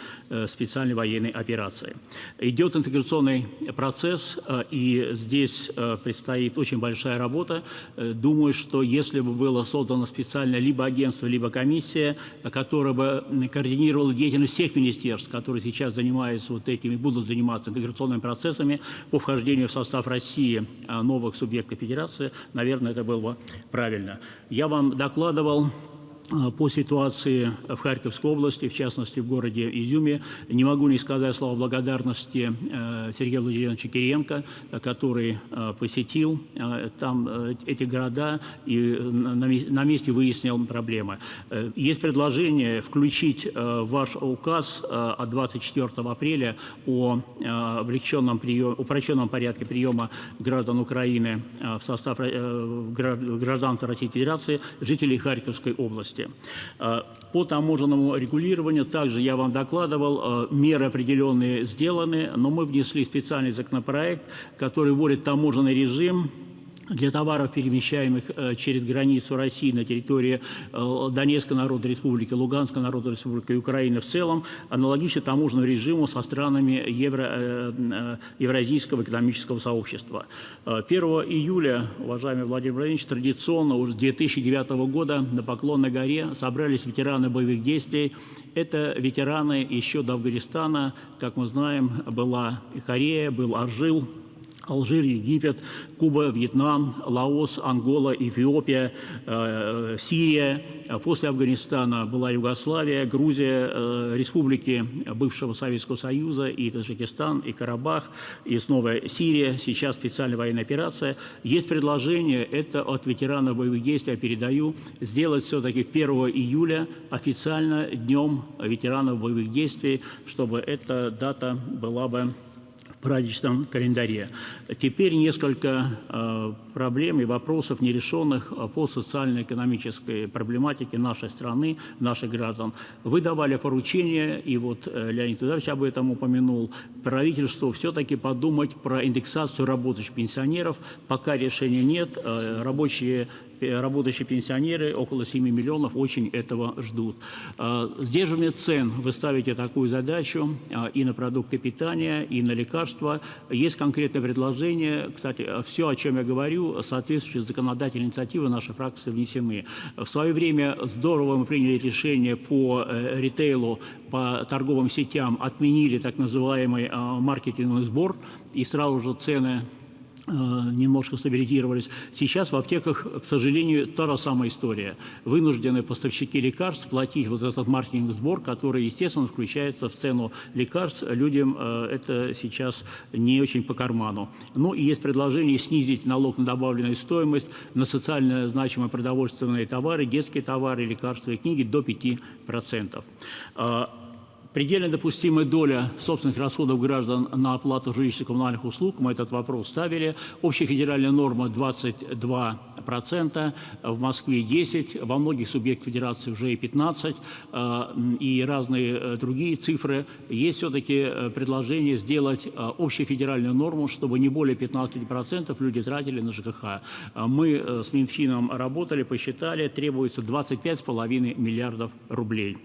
специальной военной операции. Идет интеграционный процесс, и здесь предстоит очень большая работа. Думаю, что если бы было создано специальное либо агентство, либо комиссия, которая бы координировала деятельность всех министерств, которые сейчас занимаются вот этими, будут заниматься интеграционными процессами по вхождению в состав России новых субъектов федерации, наверное, это было бы правильно. Я вам докладывал по ситуации в Харьковской области, в частности, в городе Изюме. Не могу не сказать слова благодарности Сергею Владимировичу Кириенко, который посетил там эти города и на месте выяснил проблемы. Есть предложение включить в ваш указ от 24 апреля о упрощенном порядке приема граждан Украины в состав гражданства Российской Федерации жителей Харьковской области. По таможенному регулированию также я вам докладывал, меры определенные сделаны, но мы внесли специальный законопроект, который вводит таможенный режим для товаров, перемещаемых через границу России на территории Донецкой Народной Республики, Луганской Народной Республики и Украины в целом, аналогично таможенному режиму со странами Евразийского экономического сообщества. 1 июля, уважаемый Владимир Владимирович, традиционно уже с 2009 года на Поклонной горе собрались ветераны боевых действий. Это ветераны еще до Афганистана, как мы знаем, была Корея, был Алжир, Египет, Куба, Вьетнам, Лаос, Ангола, Эфиопия, Сирия. После Афганистана была Югославия, Грузия, республики бывшего Советского Союза, и Таджикистан, и Карабах, и снова Сирия. Сейчас специальная военная операция. Есть предложение, это от ветеранов боевых действий, я передаю, сделать все-таки 1 июля официально днем ветеранов боевых действий, чтобы эта дата была бы в праздничном календаре. Теперь несколько проблем и вопросов нерешенных по социально-экономической проблематике нашей страны, наших граждан. Вы давали поручение, и вот Леонид Эдуардович об этом упомянул, правительству все-таки подумать про индексацию работающих пенсионеров. Пока решения нет, работающие пенсионеры, около 7 миллионов, очень этого ждут. Сдерживание цен, вы ставите такую задачу и на продукты питания, и на лекарства. Есть конкретное предложение. Кстати, все, о чем я говорю, соответствующие законодательные инициативы нашей фракции внесены. В свое время здорово мы приняли решение по ритейлу, по торговым сетям, отменили так называемый маркетинговый сбор, и сразу же цены немножко стабилизировались. Сейчас в аптеках, к сожалению, та же самая история. Вынуждены поставщики лекарств платить вот этот маркетинговый сбор, который, естественно, включается в цену лекарств. Людям это сейчас не очень по карману. Ну и есть предложение снизить налог на добавленную стоимость на социально значимые продовольственные товары, детские товары, лекарства и книги до 5%. Предельно допустимая доля собственных расходов граждан на оплату жилищных и коммунальных услуг, мы этот вопрос ставили. Общая федеральная норма 22%, в Москве 10%, во многих субъектах федерации уже и 15%, и разные другие цифры. Есть все-таки предложение сделать общую федеральную норму, чтобы не более 15% люди тратили на ЖКХ. Мы с Минфином работали, посчитали, требуется 25,5 миллиардов рублей.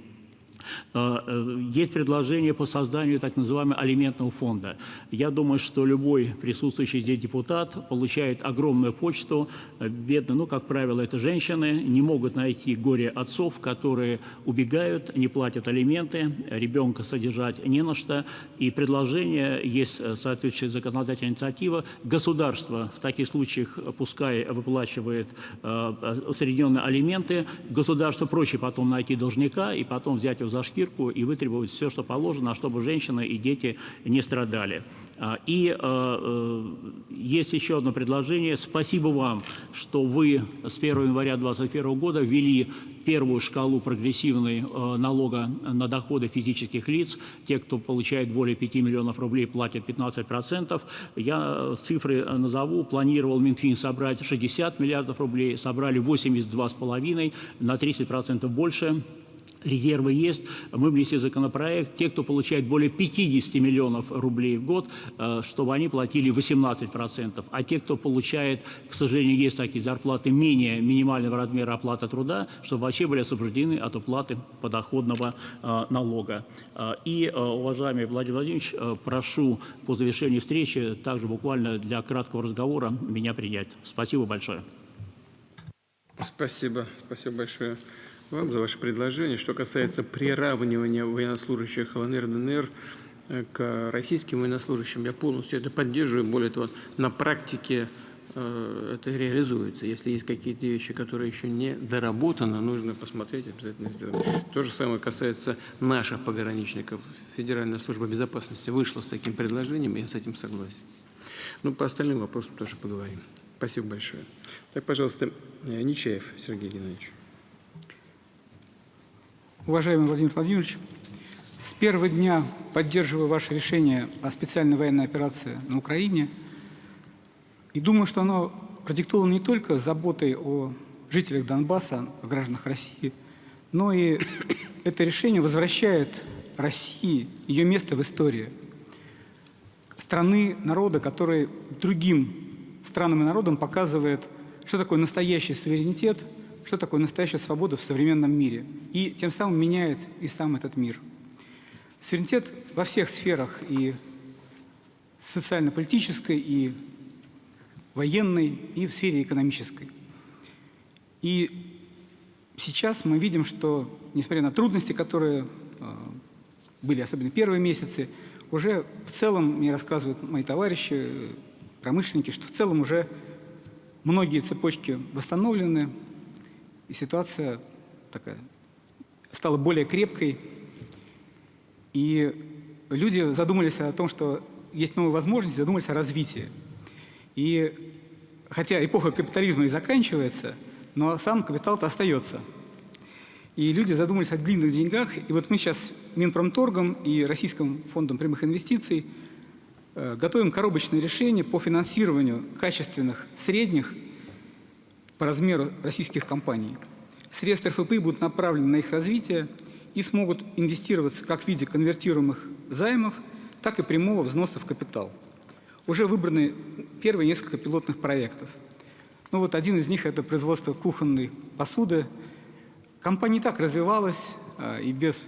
Есть предложение по созданию так называемого алиментного фонда. Я думаю, что любой присутствующий здесь депутат получает огромную почту. Бедные, ну, как правило, это женщины, не могут найти горе отцов, которые убегают, не платят алименты, ребенка содержать не на что. И предложение, есть соответствующая законодательная инициатива, государство в таких случаях пускай выплачивает усредненные алименты, государство проще потом найти должника и потом взять его за шкирку и вытребовать все, что положено, чтобы женщины и дети не страдали. И есть еще одно предложение. Спасибо вам, что вы с 1 января 2021 года ввели первую шкалу прогрессивного налога на доходы физических лиц. Те, кто получает более 5 миллионов рублей, платят 15%. Я цифры назову. Планировал Минфин собрать 60 миллиардов рублей, собрали 82,5, на 30% больше. Резервы есть. Мы внесли законопроект. Те, кто получает более 50 миллионов рублей в год, чтобы они платили 18%. А те, кто получает, к сожалению, есть такие зарплаты менее минимального размера оплаты труда, чтобы вообще были освобождены от уплаты подоходного налога. И, уважаемый Владимир Владимирович, прошу по завершении встречи также буквально для краткого разговора меня принять. Спасибо большое. Спасибо. Спасибо большое вам за ваше предложение. Что касается приравнивания военнослужащих ЛНР и ДНР к российским военнослужащим, я полностью это поддерживаю. Более того, на практике это реализуется. Если есть какие-то вещи, которые еще не доработаны, нужно посмотреть, обязательно сделать. То же самое касается наших пограничников. Федеральная служба безопасности вышла с таким предложением, и я с этим согласен. Ну, по остальным вопросам тоже поговорим. Спасибо большое. Так, пожалуйста, Нечаев Сергей Геннадьевич. Уважаемый Владимир Владимирович, с первого дня поддерживаю ваше решение о специальной военной операции на Украине и думаю, что оно продиктовано не только заботой о жителях Донбасса, о гражданах России, но и это решение возвращает России ее место в истории. Страны, народа, который другим странам и народам показывает, что такое настоящий суверенитет, что такое настоящая свобода в современном мире. И тем самым меняет и сам этот мир. Суверенитет во всех сферах, и социально-политической, и военной, и в сфере экономической. И сейчас мы видим, что, несмотря на трудности, которые были, особенно первые месяцы, уже в целом, мне рассказывают мои товарищи, промышленники, что в целом уже многие цепочки восстановлены, и ситуация такая стала более крепкой. И люди задумались о том, что есть новые возможности, задумались о развитии. И хотя эпоха капитализма и заканчивается, но сам капитал-то остается. И люди задумались о длинных деньгах. И вот мы сейчас Минпромторгом и Российским фондом прямых инвестиций готовим коробочное решение по финансированию качественных средних по размеру российских компаний. Средства РФП будут направлены на их развитие и смогут инвестироваться как в виде конвертируемых займов, так и прямого взноса в капитал. Уже выбраны первые несколько пилотных проектов. Ну вот один из них – это производство кухонной посуды. Компания и так развивалась и без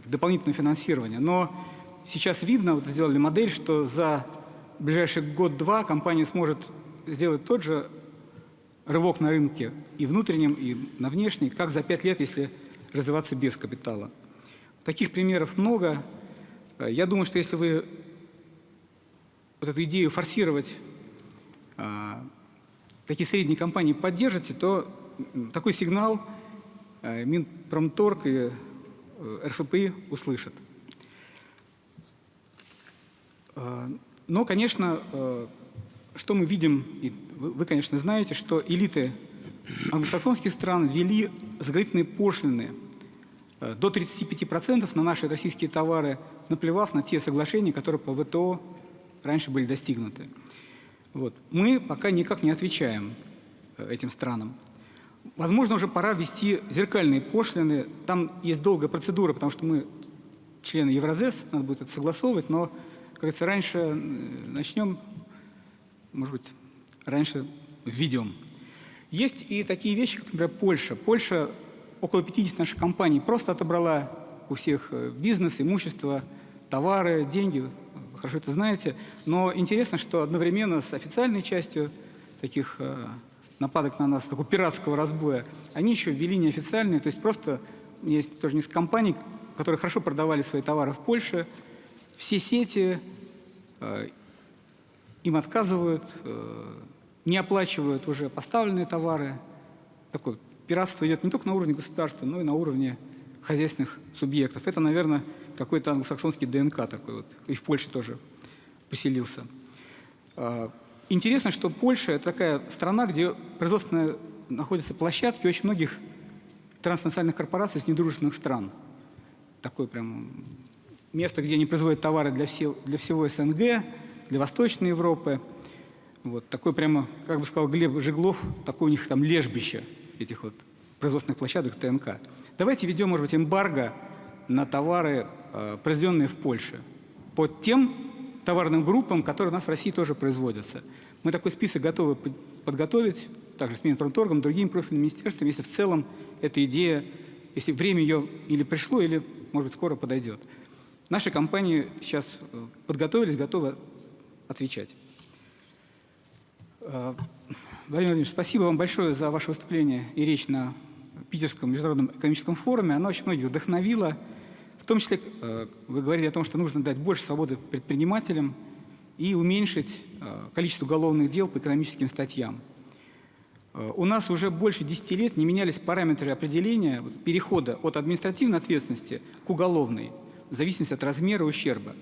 дополнительного финансирования. Но сейчас видно, вот сделали модель, что за ближайший год-два компания сможет сделать тот же рывок на рынке и внутреннем, и на внешнем, как за 5 лет, если развиваться без капитала. Таких примеров много. Я думаю, что если вы вот эту идею форсировать такие средние компании поддержите, то такой сигнал Минпромторг и РФПИ услышат. Но, конечно, что мы видим, и вы, конечно, знаете, что элиты англосаксонских стран ввели заградительные пошлины до 35% на наши российские товары, наплевав на те соглашения, которые по ВТО раньше были достигнуты. Вот. Мы пока никак не отвечаем этим странам. Возможно, уже пора ввести зеркальные пошлины. Там есть долгая процедура, потому что мы члены Евразес, надо будет это согласовывать, но, как говорится, раньше начнем, может быть, раньше введем. Есть и такие вещи, как, например, Польша. Польша, около 50 наших компаний, просто отобрала у всех бизнес, имущество, товары, деньги. Вы хорошо это знаете. Но интересно, что одновременно с официальной частью таких нападок на нас, такого пиратского разбоя, они еще ввели неофициальные, то есть просто есть тоже несколько компаний, которые хорошо продавали свои товары в Польше, все сети им отказывают, не оплачивают уже поставленные товары. Такое пиратство идет не только на уровне государства, но и на уровне хозяйственных субъектов. Это, наверное, какой-то англосаксонский ДНК такой вот, и в Польше тоже поселился. Интересно, что Польша – это такая страна, где производственные находятся площадки очень многих транснациональных корпораций из недружественных стран. Такое прям место, где они производят товары для всего СНГ, для Восточной Европы. Вот. Такое прямо, как бы сказал Глеб Жеглов, такое у них там лежбище этих вот производственных площадок ТНК. Давайте введем, может быть, эмбарго на товары, произведенные в Польше, по тем товарным группам, которые у нас в России тоже производятся. Мы такой список готовы подготовить, также с Минпромторгом, другими профильными министерствами, если в целом эта идея, если время ее или пришло, или, может быть, скоро подойдет. Наши компании сейчас подготовились, готовы отвечать. Владимир Владимирович, спасибо вам большое за ваше выступление и речь на Питерском международном экономическом форуме. Она очень многих вдохновила. В том числе вы говорили о том, что нужно дать больше свободы предпринимателям и уменьшить количество уголовных дел по экономическим статьям. У нас уже больше 10 лет не менялись параметры определения перехода от административной ответственности к уголовной, в зависимости от размера ущерба.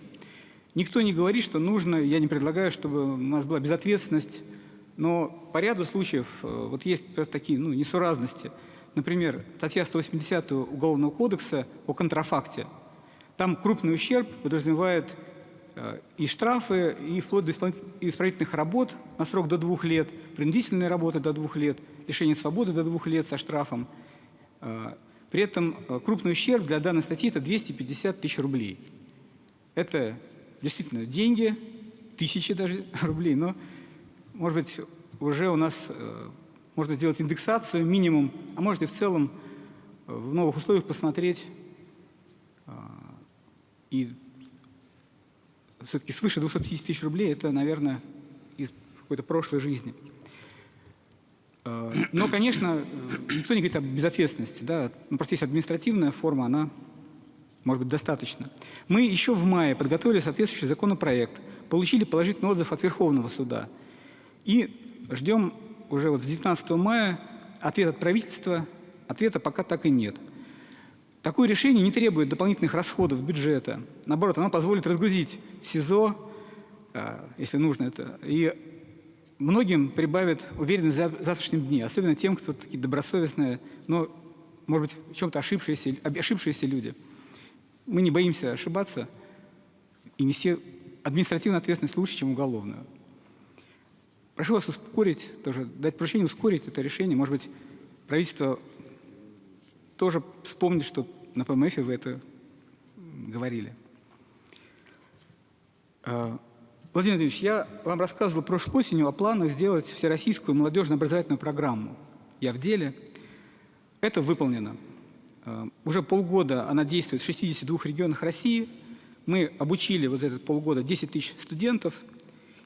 Никто не говорит, что нужно, я не предлагаю, чтобы у нас была безответственность, но по ряду случаев вот есть такие несуразности. Например, статья 180 Уголовного кодекса о контрафакте. Там крупный ущерб подразумевает и штрафы, и вплоть до исправительных работ на срок до 2 лет, принудительные работы до 2 лет, лишение свободы до 2 лет со штрафом. При этом крупный ущерб для данной статьи – это 250 тысяч рублей. Это действительно деньги, тысячи даже рублей, но, может быть, уже у нас можно сделать индексацию, минимум, а может и в целом в новых условиях посмотреть и все-таки свыше 250 тысяч рублей – это, наверное, из какой-то прошлой жизни. Но, конечно, никто не говорит о безответственности. Да? Просто есть административная форма, она может быть достаточно. Мы еще в мае подготовили соответствующий законопроект, получили положительный отзыв от Верховного суда и ждем уже вот с 19 мая ответ от правительства. Ответа пока так и нет. Такое решение не требует дополнительных расходов бюджета. Наоборот, оно позволит разгрузить СИЗО, если нужно это, и многим прибавит уверенность в завтрашнем дне, особенно тем, кто такие добросовестные, но, может быть, в чем-то ошибшиеся люди. Мы не боимся ошибаться и нести административную ответственность лучше, чем уголовную. Прошу вас ускорить, тоже дать поручение ускорить это решение. Может быть, правительство тоже вспомнит, что на ПМФ вы это говорили. Владимир Владимирович, я вам рассказывал прошлой осенью о планах сделать всероссийскую молодежную образовательную программу «Я в деле». Это выполнено. Уже полгода она действует в 62 регионах России. Мы обучили вот за этот полгода 10 тысяч студентов,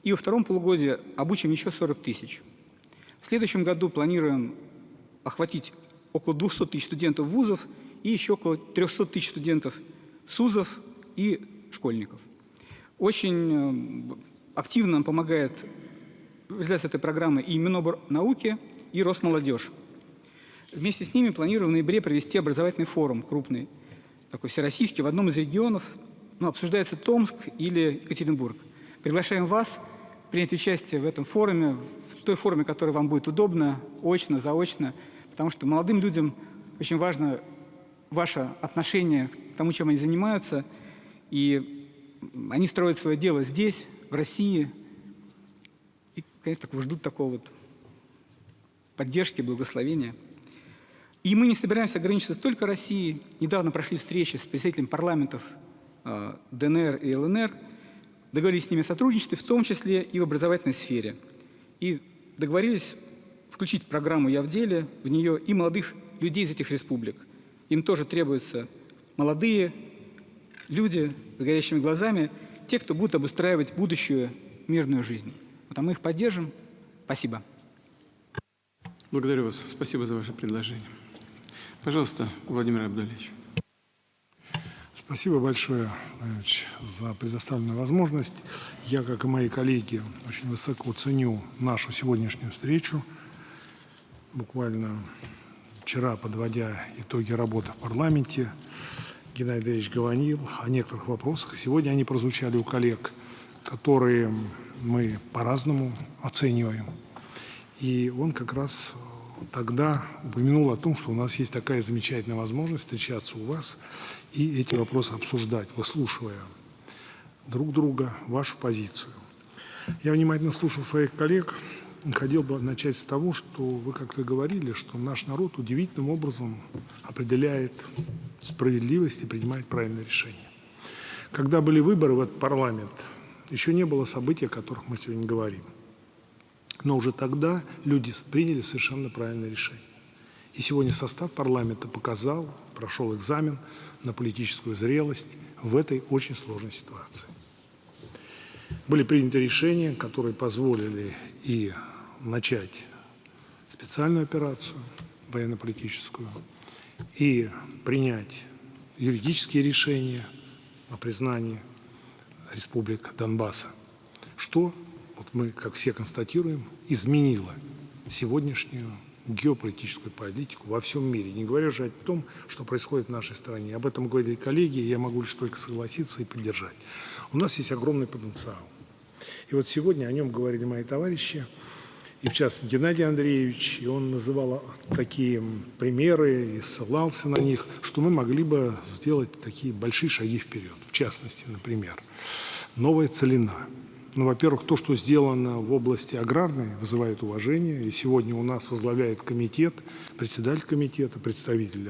и во втором полугодии обучим еще 40 тысяч. В следующем году планируем охватить около 200 тысяч студентов вузов и еще около 300 тысяч студентов СУЗов и школьников. Очень активно нам помогает реализации этой программы и Минобрнауки, и Росмолодежь. Вместе с ними планирую в ноябре провести образовательный форум крупный, такой всероссийский, в одном из регионов. Обсуждается Томск или Екатеринбург. Приглашаем вас принять участие в этом форуме, в той форме, которая вам будет удобна, очно, заочно, потому что молодым людям очень важно ваше отношение к тому, чем они занимаются, и они строят свое дело здесь, в России, и, конечно, ждут такого вот поддержки, благословения. И мы не собираемся ограничиться только Россией. Недавно прошли встречи с представителями парламентов ДНР и ЛНР, договорились с ними о сотрудничестве, в том числе и в образовательной сфере. И договорились включить программу «Я в деле», в нее и молодых людей из этих республик. Им тоже требуются молодые люди с горящими глазами, те, кто будут обустраивать будущую мирную жизнь. А мы их поддержим. Спасибо. Благодарю вас. Спасибо за ваше предложение. Пожалуйста, Владимир Абдалевич. Спасибо большое, Владимир Ильич, за предоставленную возможность. Я, как и мои коллеги, очень высоко ценю нашу сегодняшнюю встречу. Буквально вчера, подводя итоги работы в парламенте, Геннадий Андреевич говорил о некоторых вопросах. Сегодня они прозвучали у коллег, которые мы по-разному оцениваем. И он как раз тогда упомянул о том, что у нас есть такая замечательная возможность встречаться у вас и эти вопросы обсуждать, выслушивая друг друга, вашу позицию. Я внимательно слушал своих коллег и хотел бы начать с того, что вы как-то говорили, что наш народ удивительным образом определяет справедливость и принимает правильные решения. Когда были выборы в этот парламент, еще не было событий, о которых мы сегодня говорим. Но уже тогда люди приняли совершенно правильное решение. И сегодня состав парламента показал, прошел экзамен на политическую зрелость в этой очень сложной ситуации. Были приняты решения, которые позволили и начать специальную операцию военно-политическую, и принять юридические решения о признании республик Донбасса, что, вот мы, как все констатируем, изменило сегодняшнюю геополитическую политику во всем мире. Не говоря уже о том, что происходит в нашей стране. Об этом говорили коллеги, и я могу лишь только согласиться и поддержать. У нас есть огромный потенциал. И вот сегодня о нем говорили мои товарищи, и в частности Геннадий Андреевич, и он называл такие примеры и ссылался на них, что мы могли бы сделать такие большие шаги вперед. В частности, например, новая целина. Ну, во-первых, то, что сделано в области аграрной, вызывает уважение. И сегодня у нас возглавляет комитет, председатель комитета, представитель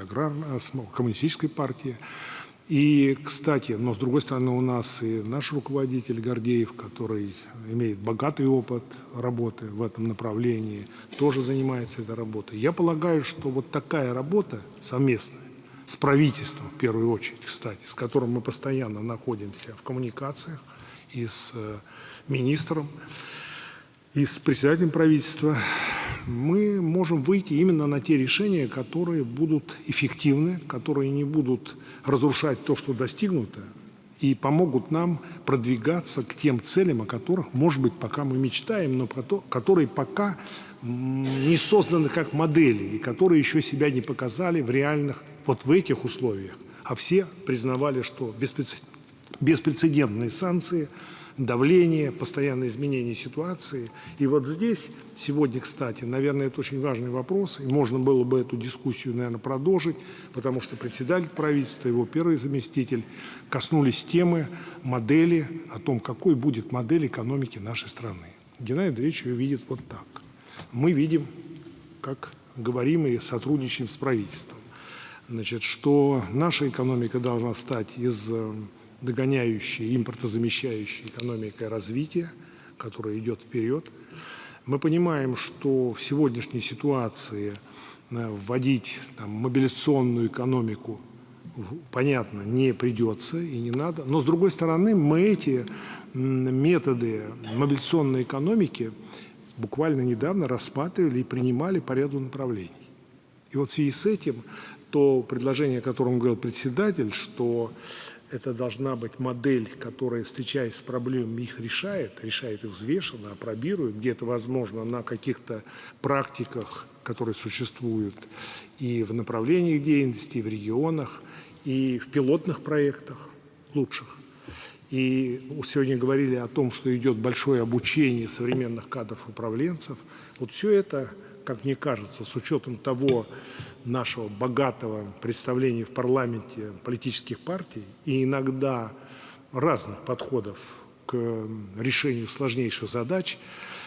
коммунистической партии. И, кстати, но с другой стороны, у нас и наш руководитель Гордеев, который имеет богатый опыт работы в этом направлении, тоже занимается этой работой. Я полагаю, что вот такая работа совместная, с правительством в первую очередь, кстати, с которым мы постоянно находимся в коммуникациях, и с министром, и с председателем правительства, мы можем выйти именно на те решения, которые будут эффективны, которые не будут разрушать то, что достигнуто, и помогут нам продвигаться к тем целям, о которых, может быть, пока мы мечтаем, но которые пока не созданы как модели, и которые еще себя не показали в реальных, вот в этих условиях. А все признавали, что беспрецедентные санкции, давление, постоянное изменение ситуации. И вот здесь сегодня, кстати, наверное, это очень важный вопрос, и можно было бы эту дискуссию, наверное, продолжить, потому что председатель правительства, его первый заместитель коснулись темы модели, о том, какой будет модель экономики нашей страны. Геннадий Андреевич ее видит вот так. Мы видим, как говорим и сотрудничаем с правительством, значит, что наша экономика должна стать из догоняющей, импортозамещающей экономикой развития, которая идет вперед. Мы понимаем, что в сегодняшней ситуации вводить мобилизационную экономику, понятно, не придется и не надо. Но, с другой стороны, мы эти методы мобилизационной экономики буквально недавно рассматривали и принимали по ряду направлений. И вот в связи с этим то предложение, о котором говорил председатель, что Это должна быть модель, которая, встречаясь с проблемами, их решает их взвешенно, апробирует, где это возможно на каких-то практиках, которые существуют и в направлениях деятельности, и в регионах, и в пилотных проектах лучших. И сегодня говорили о том, что идет большое обучение современных кадров-управленцев. Вот все это, как мне кажется, с учетом того нашего богатого представления в парламенте политических партий и иногда разных подходов к решению сложнейших задач,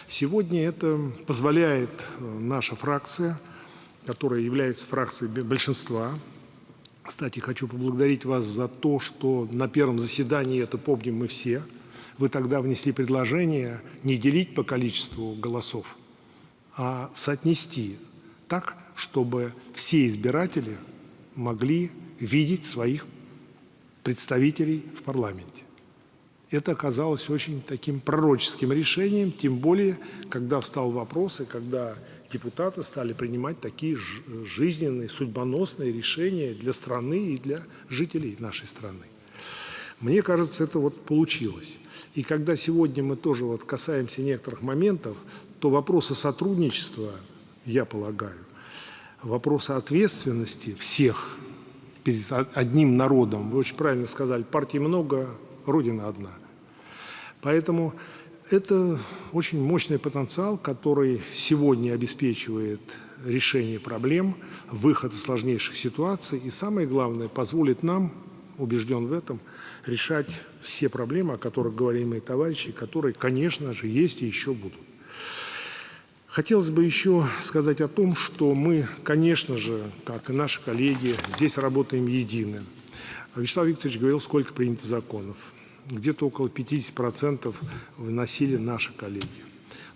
сегодня это позволяет наша фракция, которая является фракцией большинства. Кстати, хочу поблагодарить вас за то, что на первом заседании, это помним мы все, вы тогда внесли предложение не делить по количеству голосов, а соотнести так, чтобы все избиратели могли видеть своих представителей в парламенте. Это оказалось очень таким пророческим решением, тем более, когда встал вопрос и когда депутаты стали принимать такие жизненные, судьбоносные решения для страны и для жителей нашей страны. Мне кажется, это вот получилось. И когда сегодня мы тоже вот касаемся некоторых моментов, то вопросы сотрудничества, я полагаю, вопросы ответственности всех перед одним народом, вы очень правильно сказали, партий много, Родина одна. Поэтому это очень мощный потенциал, который сегодня обеспечивает решение проблем, выход из сложнейших ситуаций и, самое главное, позволит нам, убежден в этом, решать все проблемы, о которых говорили мои товарищи, которые, конечно же, есть и еще будут. Хотелось бы еще сказать о том, что мы, конечно же, как и наши коллеги, здесь работаем едино. Вячеслав Викторович говорил, сколько принято законов. Где-то около 50% вносили наши коллеги.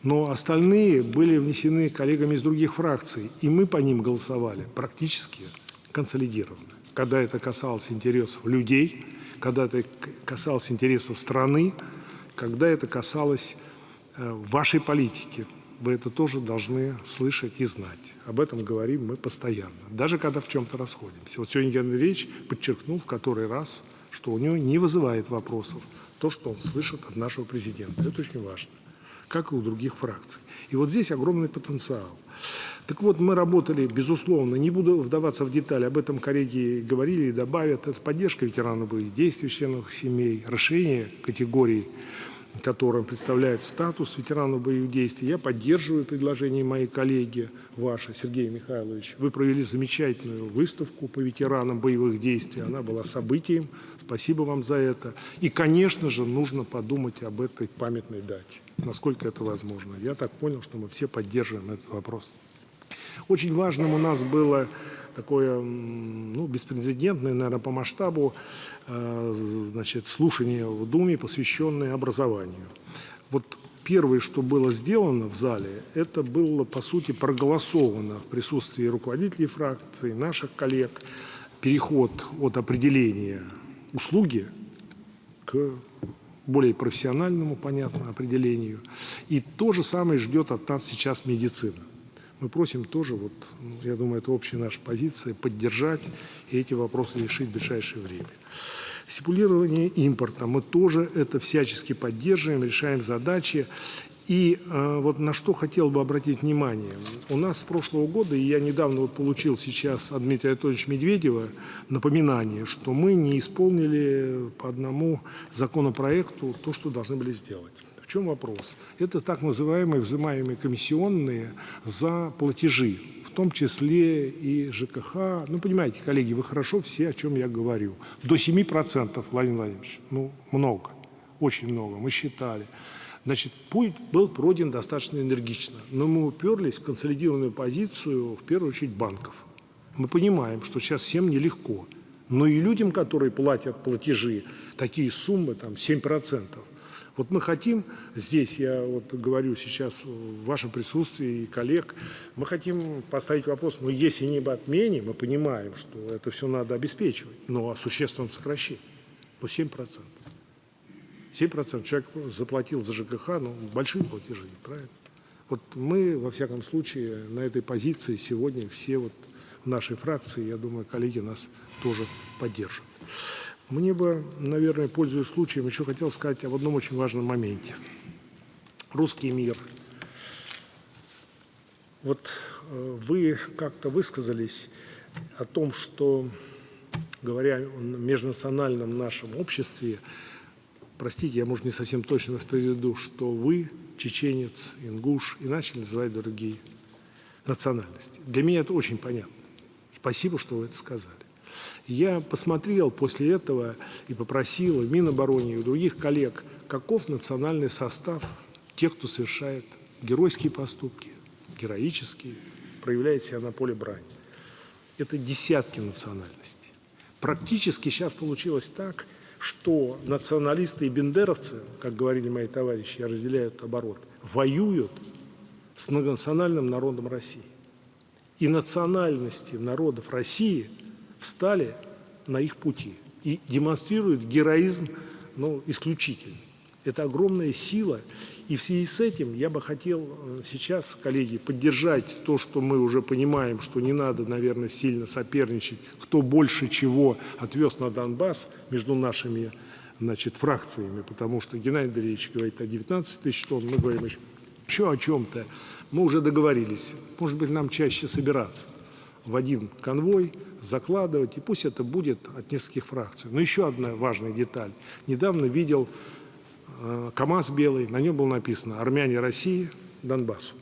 Но остальные были внесены коллегами из других фракций, и мы по ним голосовали практически консолидированно. Когда это касалось интересов людей, когда это касалось интересов страны, когда это касалось вашей политики. Вы это тоже должны слышать и знать. Об этом говорим мы постоянно, даже когда в чем-то расходимся. Вот сегодня Геннадий Андреевич подчеркнул в который раз, что у него не вызывает вопросов то, что он слышит от нашего президента. Это очень важно, как и у других фракций. И вот здесь огромный потенциал. Так вот, мы работали, безусловно, не буду вдаваться в детали, об этом коллеги говорили и добавят, это поддержка ветеранов боевых действий, членов их семей, расширение категорий, которым представляет статус ветеранов боевых действий. Я поддерживаю предложение моей коллеги, вашей, Сергей Михайлович. Вы провели замечательную выставку по ветеранам боевых действий. Она была событием. Спасибо вам за это. И, конечно же, нужно подумать об этой памятной дате, насколько это возможно. Я так понял, что мы все поддерживаем этот вопрос. Очень важным у нас было такое, беспрецедентное, наверное, по масштабу, слушание в Думе, посвященное образованию. Вот первое, что было сделано в зале, это было, по сути, проголосовано в присутствии руководителей фракций, наших коллег, переход от определения услуги к более профессиональному, понятно, определению. И то же самое ждет от нас сейчас медицина. Мы просим тоже, я думаю, это общая наша позиция, поддержать и эти вопросы решить в ближайшее время. Стимулирование импорта. Мы тоже это всячески поддерживаем, решаем задачи. И вот на что хотел бы обратить внимание. У нас с прошлого года, и я недавно получил сейчас от Дмитрия Анатольевича Медведева напоминание, что мы не исполнили по одному законопроекту то, что должны были сделать. В чем вопрос? Это так называемые взимаемые комиссионные за платежи, в том числе и ЖКХ. Понимаете, коллеги, вы хорошо все, о чем я говорю. До 7%, Владимир Владимирович, много, очень много, мы считали. Значит, путь был пройден достаточно энергично, но мы уперлись в консолидированную позицию, в первую очередь, банков. Мы понимаем, что сейчас всем нелегко, но и людям, которые платят платежи, такие суммы, 7%, вот мы хотим, здесь я говорю сейчас в вашем присутствии и коллег, мы хотим поставить вопрос, если не об отмене, мы понимаем, что это все надо обеспечивать, но о существенном сокращении, 7%. 7% человек заплатил за ЖКХ, большие платежи, правильно? Вот мы, во всяком случае, на этой позиции сегодня все в нашей фракции, я думаю, коллеги нас тоже поддержат. Мне бы, наверное, пользуясь случаем, еще хотел сказать об одном очень важном моменте. Русский мир. Вот вы как-то высказались о том, что, говоря о межнациональном нашем обществе, простите, я, может, не совсем точно воспроизведу, что вы, чеченец, ингуш, и начали называть другие национальности. Для меня это очень понятно. Спасибо, что вы это сказали. Я посмотрел после этого и попросил в Минобороны и у других коллег, каков национальный состав тех, кто совершает геройские поступки, героические, проявляет себя на поле брани. Это десятки национальностей. Практически сейчас получилось так, что националисты и бендеровцы, как говорили мои товарищи, я разделяю этот оборот, воюют с многонациональным народом России. И национальности народов России встали на их пути и демонстрируют героизм, исключительный. Это огромная сила. И в связи с этим я бы хотел сейчас, коллеги, поддержать то, что мы уже понимаем, что не надо, наверное, сильно соперничать, кто больше чего отвез на Донбасс между нашими, фракциями, потому что Геннадий Андреевич говорит о 19 тысяч тонн, мы говорим еще о чем-то. Мы уже договорились, может быть, нам чаще собираться в один конвой, закладывать, и пусть это будет от нескольких фракций. Но еще одна важная деталь. Недавно видел КАМАЗ белый, на нем было написано «Армяне России, Донбассу».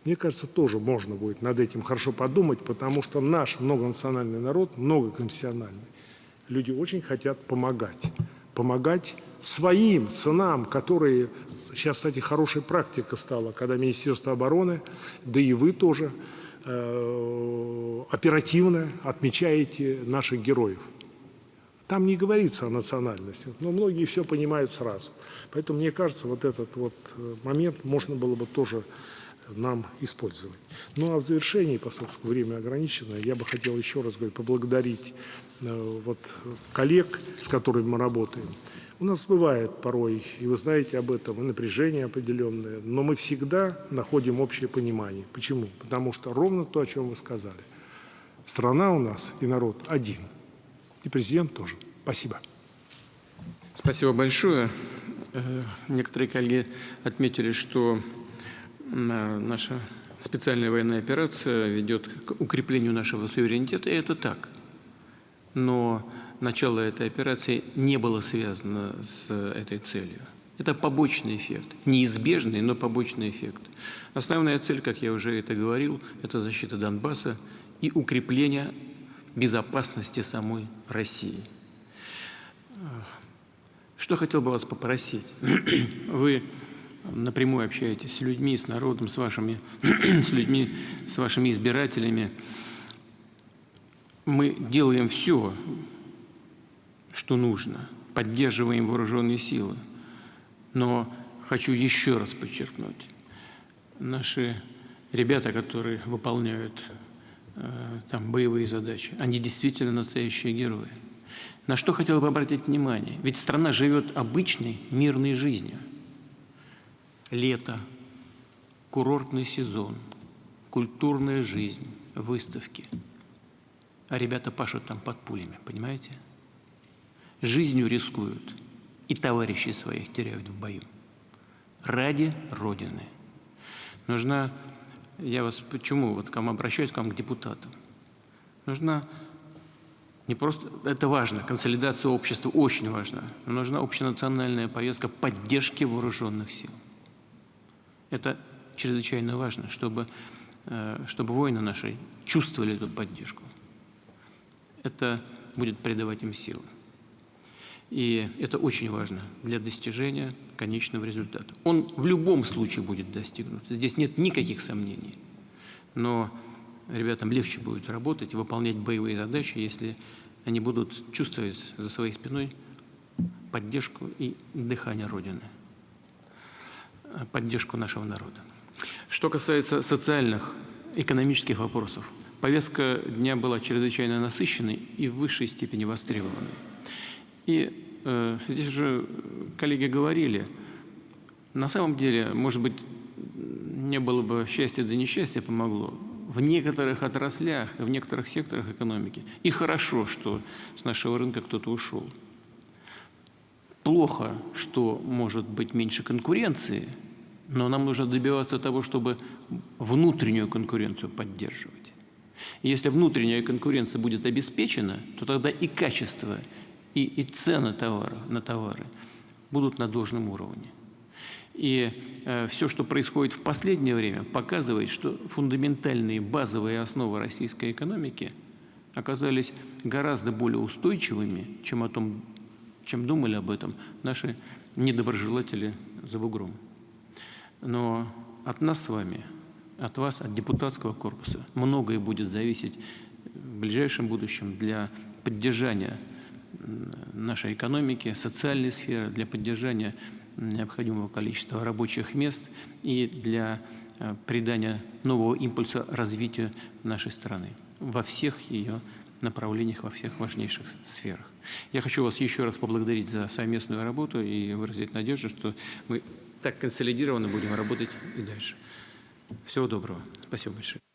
Мне кажется, тоже можно будет над этим хорошо подумать, потому что наш многонациональный народ, многоконфессиональный, люди очень хотят помогать. Помогать своим сынам, которые... Сейчас, кстати, хорошая практика стала, когда Министерство обороны, да и вы тоже, оперативно отмечаете наших героев. Там не говорится о национальности, но многие все понимают сразу. Поэтому, мне кажется, вот этот момент можно было бы тоже нам использовать. Ну а в завершении, поскольку время ограничено, я бы хотел еще раз поблагодарить коллег, с которыми мы работаем. У нас бывает порой, и вы знаете об этом, и напряжение определенное, но мы всегда находим общее понимание. Почему? Потому что ровно то, о чем вы сказали. Страна у нас и народ один. И президент тоже. Спасибо. Спасибо большое. Некоторые коллеги отметили, что наша специальная военная операция ведет к укреплению нашего суверенитета, и это так. Но начало этой операции не было связано с этой целью. Это побочный эффект, неизбежный, но побочный эффект. Основная цель, как я уже это говорил, это защита Донбасса и укрепление безопасности самой России. Что хотел бы вас попросить? Вы напрямую общаетесь с людьми, с народом, с вашими избирателями. Мы делаем все, что нужно, поддерживаем вооруженные силы. Но хочу еще раз подчеркнуть, наши ребята, которые выполняют боевые задачи, они действительно настоящие герои. На что хотел бы обратить внимание? Ведь страна живет обычной мирной жизнью. Лето, курортный сезон, культурная жизнь, выставки. А ребята пашут там под пулями, понимаете? Жизнью рискуют и товарищей своих теряют в бою. Ради Родины. Нужна, почему обращаюсь к вам, к депутатам? Нужна не просто, это важно, консолидация общества очень важна, но нужна общенациональная повестка поддержки вооруженных сил. Это чрезвычайно важно, чтобы воины наши чувствовали эту поддержку. Это будет придавать им силы. И это очень важно для достижения конечного результата. Он в любом случае будет достигнут. Здесь нет никаких сомнений. Но ребятам легче будет работать и выполнять боевые задачи, если они будут чувствовать за своей спиной поддержку и дыхание Родины, поддержку нашего народа. Что касается социальных, экономических вопросов, повестка дня была чрезвычайно насыщенной и в высшей степени востребованной. И здесь же коллеги говорили, на самом деле, может быть, не было бы счастья, да несчастье помогло. в некоторых отраслях, в некоторых секторах экономики. И хорошо, что с нашего рынка кто-то ушел. Плохо, что может быть меньше конкуренции, но нам нужно добиваться того, чтобы внутреннюю конкуренцию поддерживать. И если внутренняя конкуренция будет обеспечена, то тогда и качество, и цены на товары будут на должном уровне. И все, что происходит в последнее время, показывает, что фундаментальные базовые основы российской экономики оказались гораздо более устойчивыми, чем думали об этом наши недоброжелатели за бугром. Но от нас с вами, от вас, от депутатского корпуса многое будет зависеть в ближайшем будущем для поддержания нашей экономики, социальной сферы, для поддержания необходимого количества рабочих мест и для придания нового импульса развитию нашей страны во всех ее направлениях, во всех важнейших сферах. Я хочу вас еще раз поблагодарить за совместную работу и выразить надежду, что мы так консолидированно будем работать и дальше. Всего доброго. Спасибо большое.